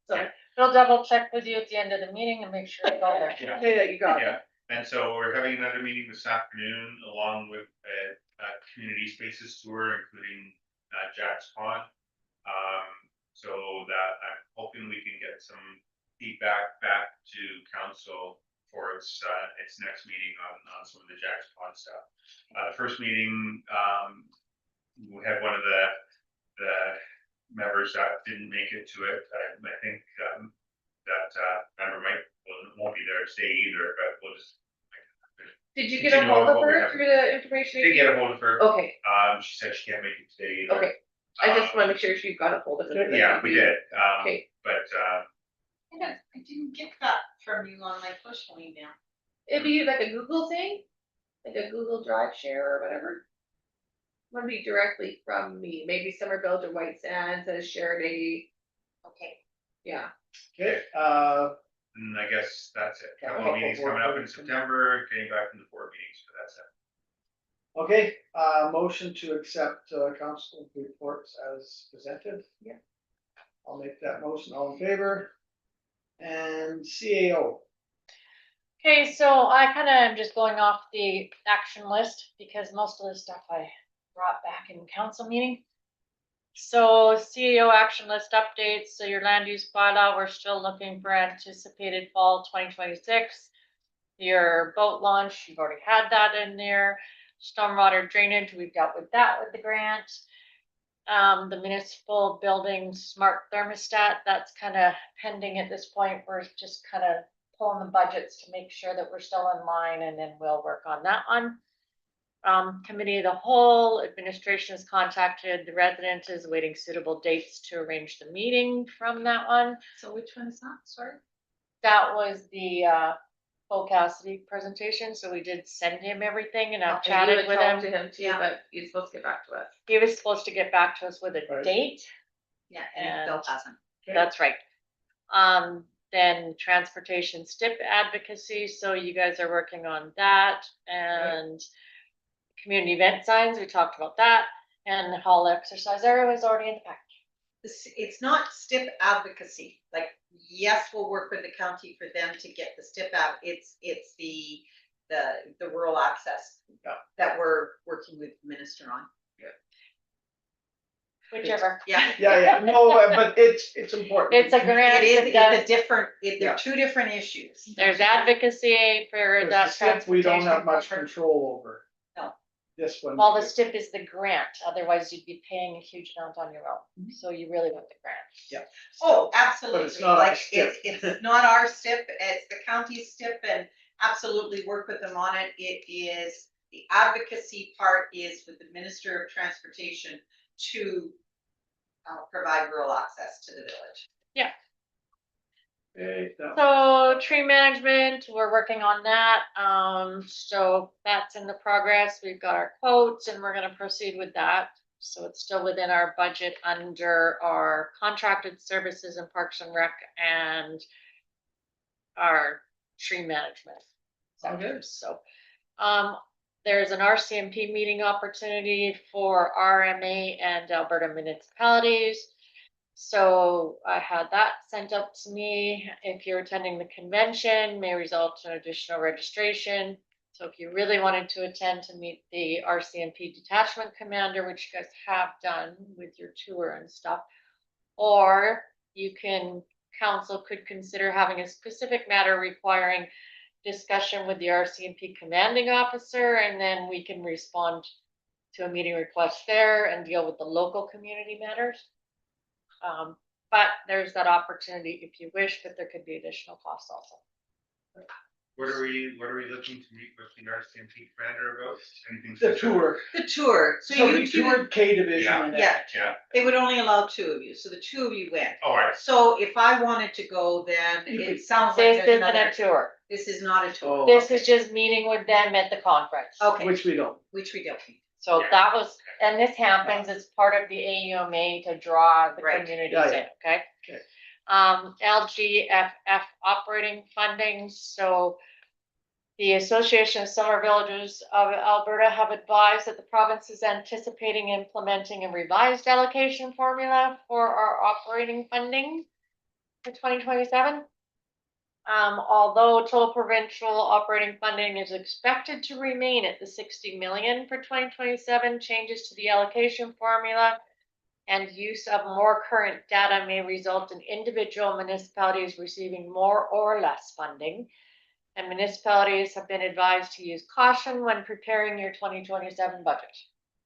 so. Yeah. We'll double check with you at the end of the meeting and make sure it's all there. Yeah. Okay, that you got it. Yeah, and so we're having another meeting this afternoon along with a community spaces tour, including Jack's Pond. So that I'm hoping we can get some feedback back to council for its next meeting on some of the Jack's Pond stuff. First meeting, we had one of the members that didn't make it to it. I think that member won't be there to stay either, but we'll just. Did you get a Continue hold on of what we her have. through the information? Did get a hold of her. Okay, She said she can't make it today either. okay. I just want to make sure she got a hold of it. Yeah, we did. Okay, But I didn't get that from you on my personal email. it'd be like a Google thing, like a Google Drive share or whatever. Would be directly from me, maybe Somerville or White Sands has shared Okay. yeah. okay, and I guess that's it. Yeah, Couple couple of meetings board coming up in meetings. September, getting back from the board meetings, but that's it. okay, motion to accept council reports as presented. Yeah. I'll make that motion, all in favor? And CAO, Okay, so I kind of am just going off the action list because most of the stuff I brought back in council meeting. So CEO action list updates, so your land use bylaw, we're still looking for anticipated fall 2026. Your boat launch, you've already had that in there. Stormwater drainage, we've dealt with that with the grant. The municipal building smart thermostat, that's kind of pending at this point. We're just kind of pulling the budgets to make sure that we're still in line, and then we'll work on that one. Committee of the whole, administration has contacted the resident, is awaiting suitable dates to arrange the meeting from that one. So which one is that, sorry? That was the, full Cassidy presentation, so we did send him everything and I've And you chatted had with talked him. to him too, Yeah. but he's supposed to get back to us. He was supposed to get back to us with a Right. date. Yeah, and it still And- hasn't. That's right. Then transportation STIP advocacy, so you guys are working on that, and community event signs, we talked about that, and the hall exercise area was already in the package. It's not STIP advocacy, like, yes, we'll work with the county for them to get the STIP out, it's the rural access. Yeah. That we're working with the minister on. Whichever. Yeah. Yeah, no, but it's important. It's a grant. It is, that does- it's a different, Yeah. they're two different issues. There's advocacy for Because that the STIP, we don't have transportation much cover. control over. No. This one. Well, the STIP is the grant, otherwise you'd be paying a huge amount on your own, so you really want the grant. Yeah. Oh, absolutely, not our like, STIP. it's not our STIP, it's the county's STIP, and absolutely work with them on it. It is, the advocacy part is with the Minister of Transportation to provide rural access to the village. Okay, that- So tree management, we're working on that, so that's in the progress, we've got our quotes and we're gonna proceed with that. So it's still within our budget under our contracted services in Parks and Rec and our tree management sectors, so. There's an RCMP meeting opportunity for RMA and Alberta municipalities. So I had that sent up to me. If you're attending the convention, may result in additional registration. So if you really wanted to attend to meet the RCMP detachment commander, which you guys have done with your tour and stuff, or you can, council could consider having a specific matter requiring discussion with the RCMP commanding officer, and then we can respond to a meeting request there and deal with the local community matters. But there's that opportunity if you wish, but there could be additional costs also. What are we looking to meet with the RCMP commander about? Anything The specific? tour. The tour, so So you we toured K Division. and Yeah. Yeah, they would only allow two of you, so the two of you went. all right, So if I wanted to go, then You it could- sounds like This there's isn't another, a tour. this is not a tour. Oh. This is just meeting with them at the conference. Okay, Which we don't. which we don't need. So Yeah. that was, and this happens as part of the AUMA to draw the Right. communities Yeah, in, yeah. okay? Okay. LGFF operating funding, so the Association of Summer Villages of Alberta have advised that the province is anticipating implementing a revised allocation formula for our operating funding for 2027. Although total provincial operating funding is expected to remain at the 60 million for 2027, changes to the allocation formula and use of more current data may result in individual municipalities receiving more or less funding. And municipalities have been advised to use caution when preparing your 2027 budget.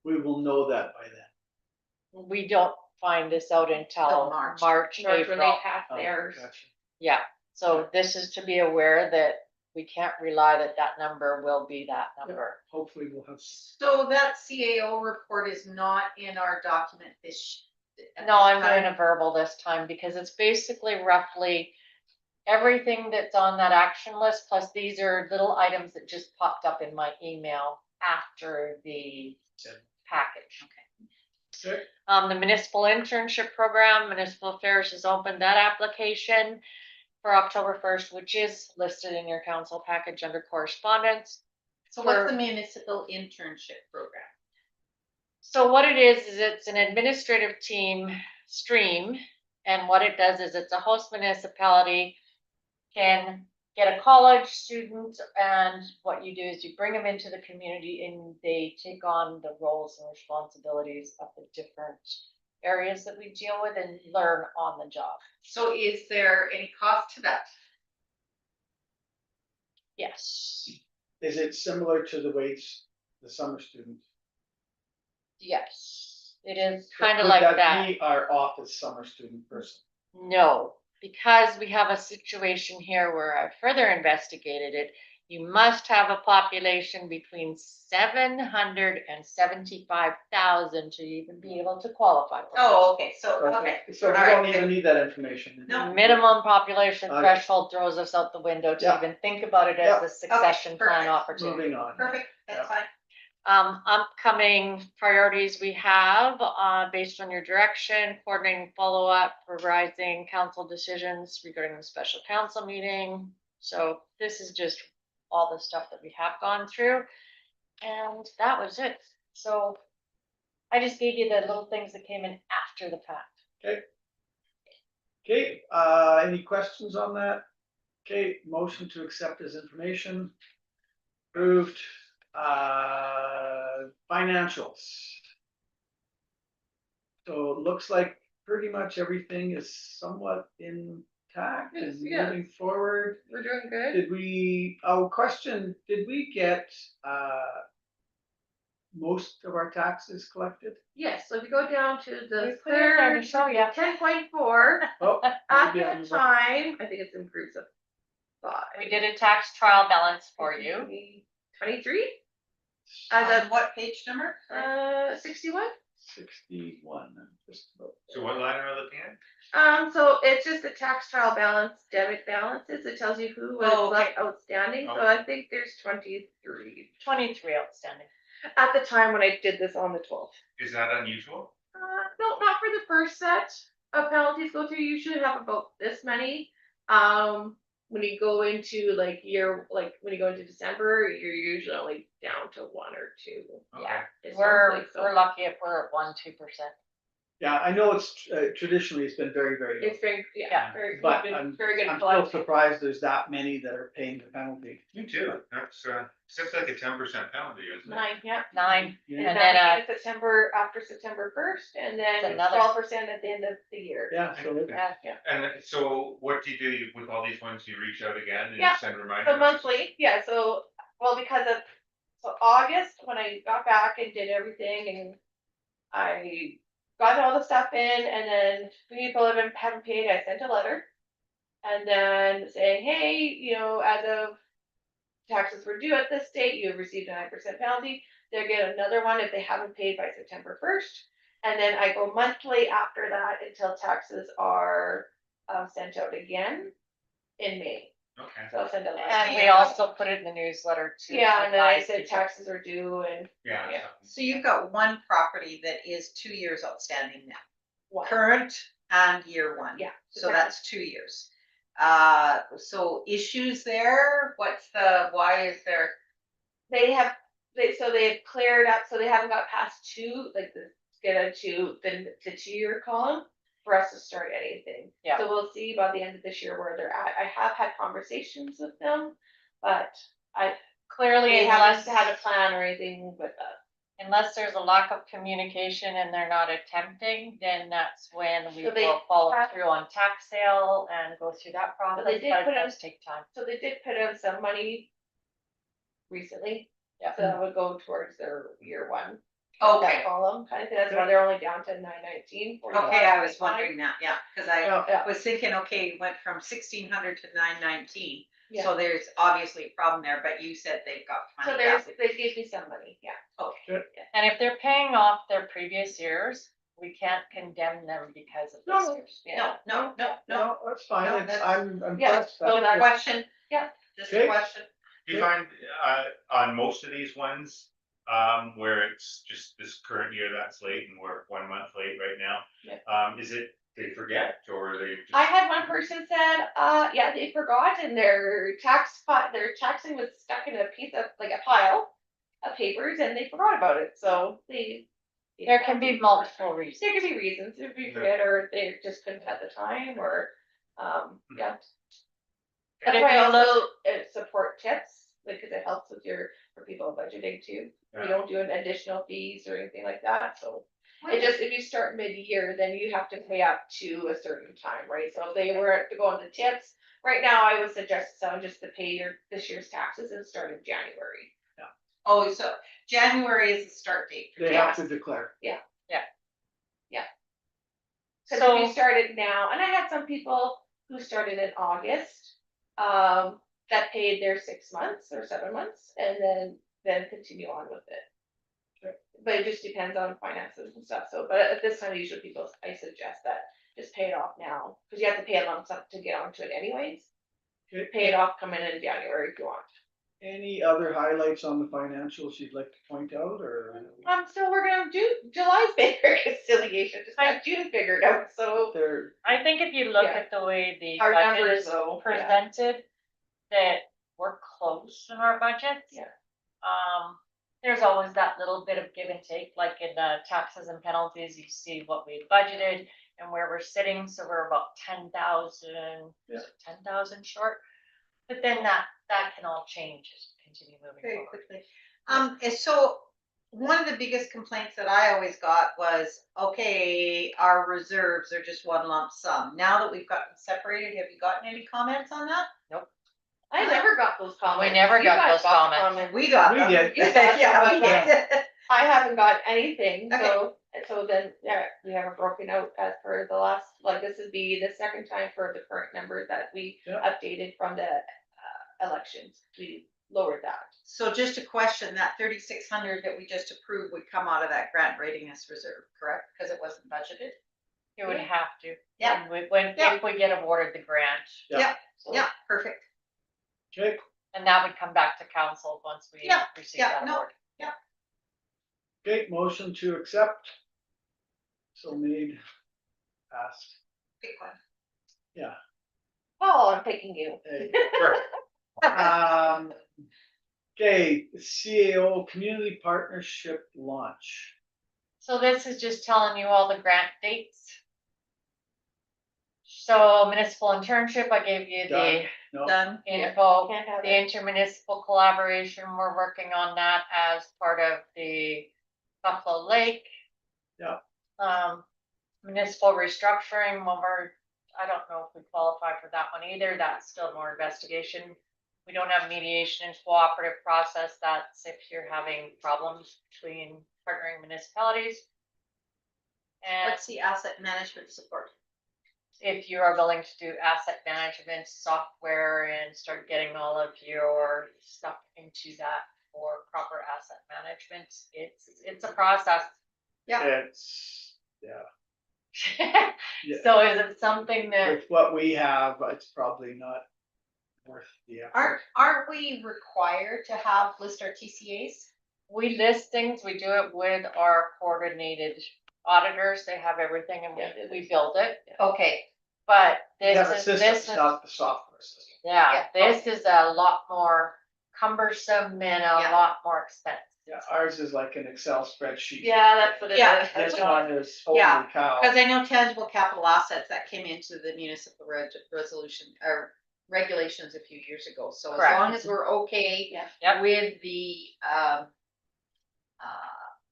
We will know that by then. We don't find this out until Till March. March, When they April. have Oh, theirs. gotcha. Yeah, so this is to be aware that we can't rely that that number will be that number. Hopefully we'll have. So that CAO report is not in our document this. at No, this I'm doing time? a verbal this time because it's basically roughly everything that's on that action list, plus these are little items that just popped up in my email after the package. Okay. The municipal internship program, Municipal Affairs has opened that application for October 1st, which is listed in your council package under correspondence. So what's for- the municipal internship program? So what it is it's an administrative team stream, and what it does is it's a host municipality can get a college student, and what you do is you bring them into the community and they take on the roles and responsibilities of the different areas that we deal with and learn on the job. So is there any cost to that? Yes, Is it similar to the wage, the summer student? yes, it is So kind of could like that. Be our office summer student person. No, because we have a situation here where I further investigated it, you must have a population between 775,000 to even be able to qualify. for this. Oh, okay, so, okay. So we All right, don't even good. need that information. No. Minimum population Okay. threshold throws us out the window to Yeah. even think about it Yeah. as a succession plan perfect. opportunity. Moving on. Perfect, that's fine. Upcoming priorities we have, based on your direction, coordinating follow-up, revising council decisions regarding the special council meeting. So this is just all the stuff that we have gone through. And that was it. So I just gave you the little things that came in after the fact. Okay, any questions on that? Okay, motion to accept as information. Approved, financials. So it looks like pretty much everything is somewhat intact and Yes, yeah. moving forward. We're doing good. Did we, question, did we get, most of our taxes collected? Yes, so if you go down to We the put it in there to third, show ya. 10.4, Oh, at maybe the I'm- time, I think it's improved of 5. We did a tax trial balance for you. 23, as On of, what page number? 61. 61, just about. So what line are we looking at? So it's just the tax trial balance, debit balances. It tells you who was Oh, okay. left outstanding. So I think there's 23 23 outstanding. at the time when I did this on the 12th. Is that unusual? No, not for the first set of penalties go through. You should have about this many. When you go into like when you go into December, you're usually only down to 1 or 2. Okay. It's We're monthly, so we're lucky if we're at 1-2%. Yeah, I know it's, traditionally it's been very, very low. it's very Yeah. very But we've been I'm, very good I'm at still collecting. surprised there's that many that are paying the penalty. Me too. That's, except like a 10% penalty, isn't it? 9, yeah. 9. Yeah. And And then then, in September, after September 1st, and then It's another- 12% at the end of the year. Yeah, so it- Yeah. And so what do you do with all these ones? You reach out again Yeah, and send reminders? So monthly, yeah, so, well, because of, so August, when I got back and did everything and I got all the stuff in, and then people haven't paid, I sent a letter. And then saying, hey, as of taxes were due at this date, you have received a 9% penalty. They'll get another one if they haven't paid by September 1st. And then I go monthly after that until taxes are sent out again in May. Okay, So I'll send a letter. and we also put it in the newsletter too. Yeah, and then I advise said people. taxes are due and yeah. Yeah. So you've got one property that is 2 years outstanding now, what? current and year 1. Yeah. So that's 2 years. So issues there, why is there? They've cleared up, so they haven't got past 2, like get into the 2-year column for us to start anything. Yeah. So we'll see by the end of this year where they're at. I have had conversations with them, but Clearly, they unless, haven't had a plan or anything with us. unless there's a lack of communication and they're not attempting, then that's when we So they will follow have- through on tax sale and go through that process, they but did it put in- does take time. So they did put in some money recently. Yeah. So that would go towards their year 1. Okay, That column kind of thing. That's why they're only down to 919. okay, I was wondering that, yeah, because I Yeah. was thinking, okay, it went from 1,600 to 919. Yeah. So there's obviously a problem there, but you said they've got So money. they gave me some money, yeah. Okay, And if they're paying off their previous years, we can't condemn them because of this No. year's. Yeah. no, No, that's fine, No, it's, that's- I'm yeah, impressed. so That's- question? Yeah. Just Okay. a question. Do you find, on most of these ones, where it's just this current year that's late and we're 1 month late right now? Yeah. Is it they forget or they just? I had one person said, yeah, they forgot and their their taxing was stuck in a piece of, like a pile of papers and they forgot about it, so they. There can be multiple reasons. There could be reasons, if you forget, or they just couldn't at the time, or, yeah. But That's if why I you look- also support tips, because it helps with for people budgeting too. We Yeah. don't do an additional fees or anything like that, so. It just, if you start mid-year, then you have to pay up to a certain time, right? So if they were to go on the tips, right now, I would suggest someone just to pay this year's taxes and start in January. Oh, so January is the start date. They have to declare. Cause if So- you started now, and I had some people who started in August, that paid their 6 months or 7 months and then continue on with it. Okay. But it just depends on finances and stuff, so, but at this time, usually people, I suggest that just pay it off now, cause you have to pay a lump sum to get onto it anyways. Okay. Pay it off coming in January if you want. Any other highlights on the financials you'd like to point out, or? I'm still working on July's pay reconciliation, just got June figured out, so. There, I think if you look Yeah. at the way the Our budget numbers is though, yeah. presented, that we're close in our budgets. Yeah. There's always that little bit of give and take, like in the taxes and penalties, you see what we budgeted and where we're sitting, so we're about 10,000, Yeah. 10,000 short. But then that can all change as we continue moving Very forward. quickly. And so one of the biggest complaints that I always got was, okay, our reserves are just one lump sum. Now that we've gotten separated, have you gotten any comments on that? I never got those comments. never You got guys those comments. We got We them. did. You got Yeah, them, we but did. I haven't got anything, Okay. so then, yeah, we haven't broken out as per the last, like, this would be the second time for the current numbers that we Yeah. updated from the, elections, we lowered that. So just a question, that 3,600 that we just approved would come out of that grant readiness reserve, correct? Because it wasn't budgeted? You would Yeah. have to. Yeah. If we get awarded the grant, Yeah. So- Yeah, perfect. okay, and that would come back to council once we Yeah, receive yeah, that no. award. okay, motion to accept. So made, passed, Big one. Oh, I'm picking you. hey. Sure. Okay, CAO Community Partnership Launch. So this is just telling you all the grant dates. So municipal internship, I gave you the Done. No, Done. info. Can't have The it. intermunicipal collaboration, we're working on that as part of the Buffalo Lake. Yeah. Municipal restructuring, I don't know if we qualify for that one either, that's still more investigation. We don't have mediation and cooperative process, that's if you're having problems between partnering municipalities. And What's the asset management support? if you are willing to do asset management software and start getting all of your stuff into that for proper asset management, it's a process. it's, yeah, yeah. So is it something that, With what we have, it's probably not worth the effort. Aren't we required to list our TCAs? we list things, we do it with our coordinated auditors, they have everything and Yeah, we build it. Okay, But We have a this system, is, not the software system. yeah, Yeah, this is a lot more cumbersome and a Yeah. lot more expensive. Yeah, ours is like an Excel spreadsheet. Yeah, that's what it is. Yeah. This one is holy Yeah, cow. because I know tangible capital assets that came into the municipal resolution or regulations a few years ago. So as Correct. long as we're okay Yeah. Yep.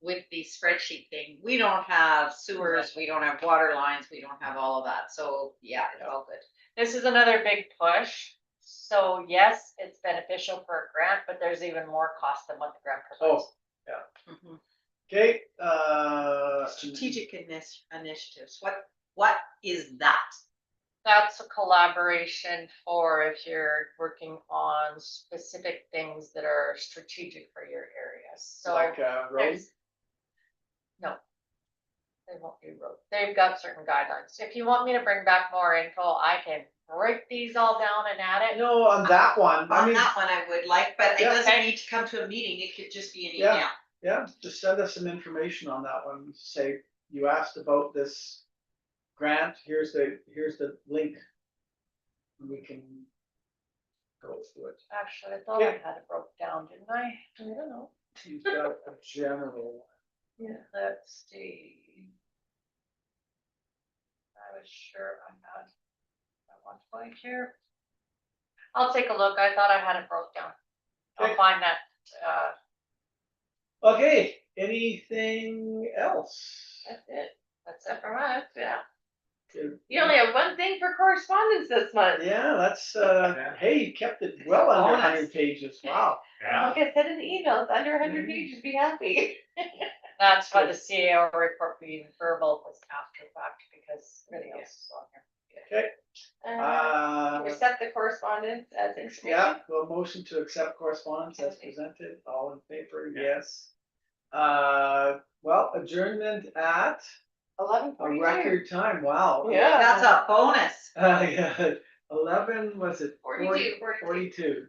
with the spreadsheet thing, we don't have sewers, we don't have water lines, we don't have all of that. So yeah, it's all good. This is another big push. So yes, it's beneficial for a grant, but there's even more cost than what the grant provides. Mhm. Okay, Strategic initiatives. What is that? That's a collaboration for if you're working on specific things that are strategic for your area. So like road, there's, no, they won't do road. They've got certain guidelines. If you want me to bring back more info, I can break these all down and add it. no, on that one, I On mean, that one I would like, but it Yeah. doesn't Okay. need to come to a meeting. It could just be an Yeah. email. yeah, just send us some information on that one, say, you asked about this grant, here's the link. We can go through it. Actually, I thought I Yeah. had it broke down, didn't I? I don't know. You've got a general, Let's see. I was sure I had at one point here. I'll take a look. I thought I had it broke down. I'll Okay. find that, okay, anything else? That's it, that's except it. for us, yeah. Good. You only have one thing for correspondence this month. Yeah, that's, hey, you kept it well under Bonus. 100 pages, wow. Yeah, Like I said in the email, it's under 100 Mhm. pages, be happy. That's why the CAO report being verbal was after fact because everything else is on here. Okay, Reception accept the correspondence as information. Yeah, well, motion to accept correspondence as Okay. presented, all in favor, Yeah. yes. Well, adjournment at 11:42. a record time, wow. Yeah. That's a bonus. Yeah, 11, was it? 42. 42.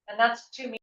And that's 2 meetings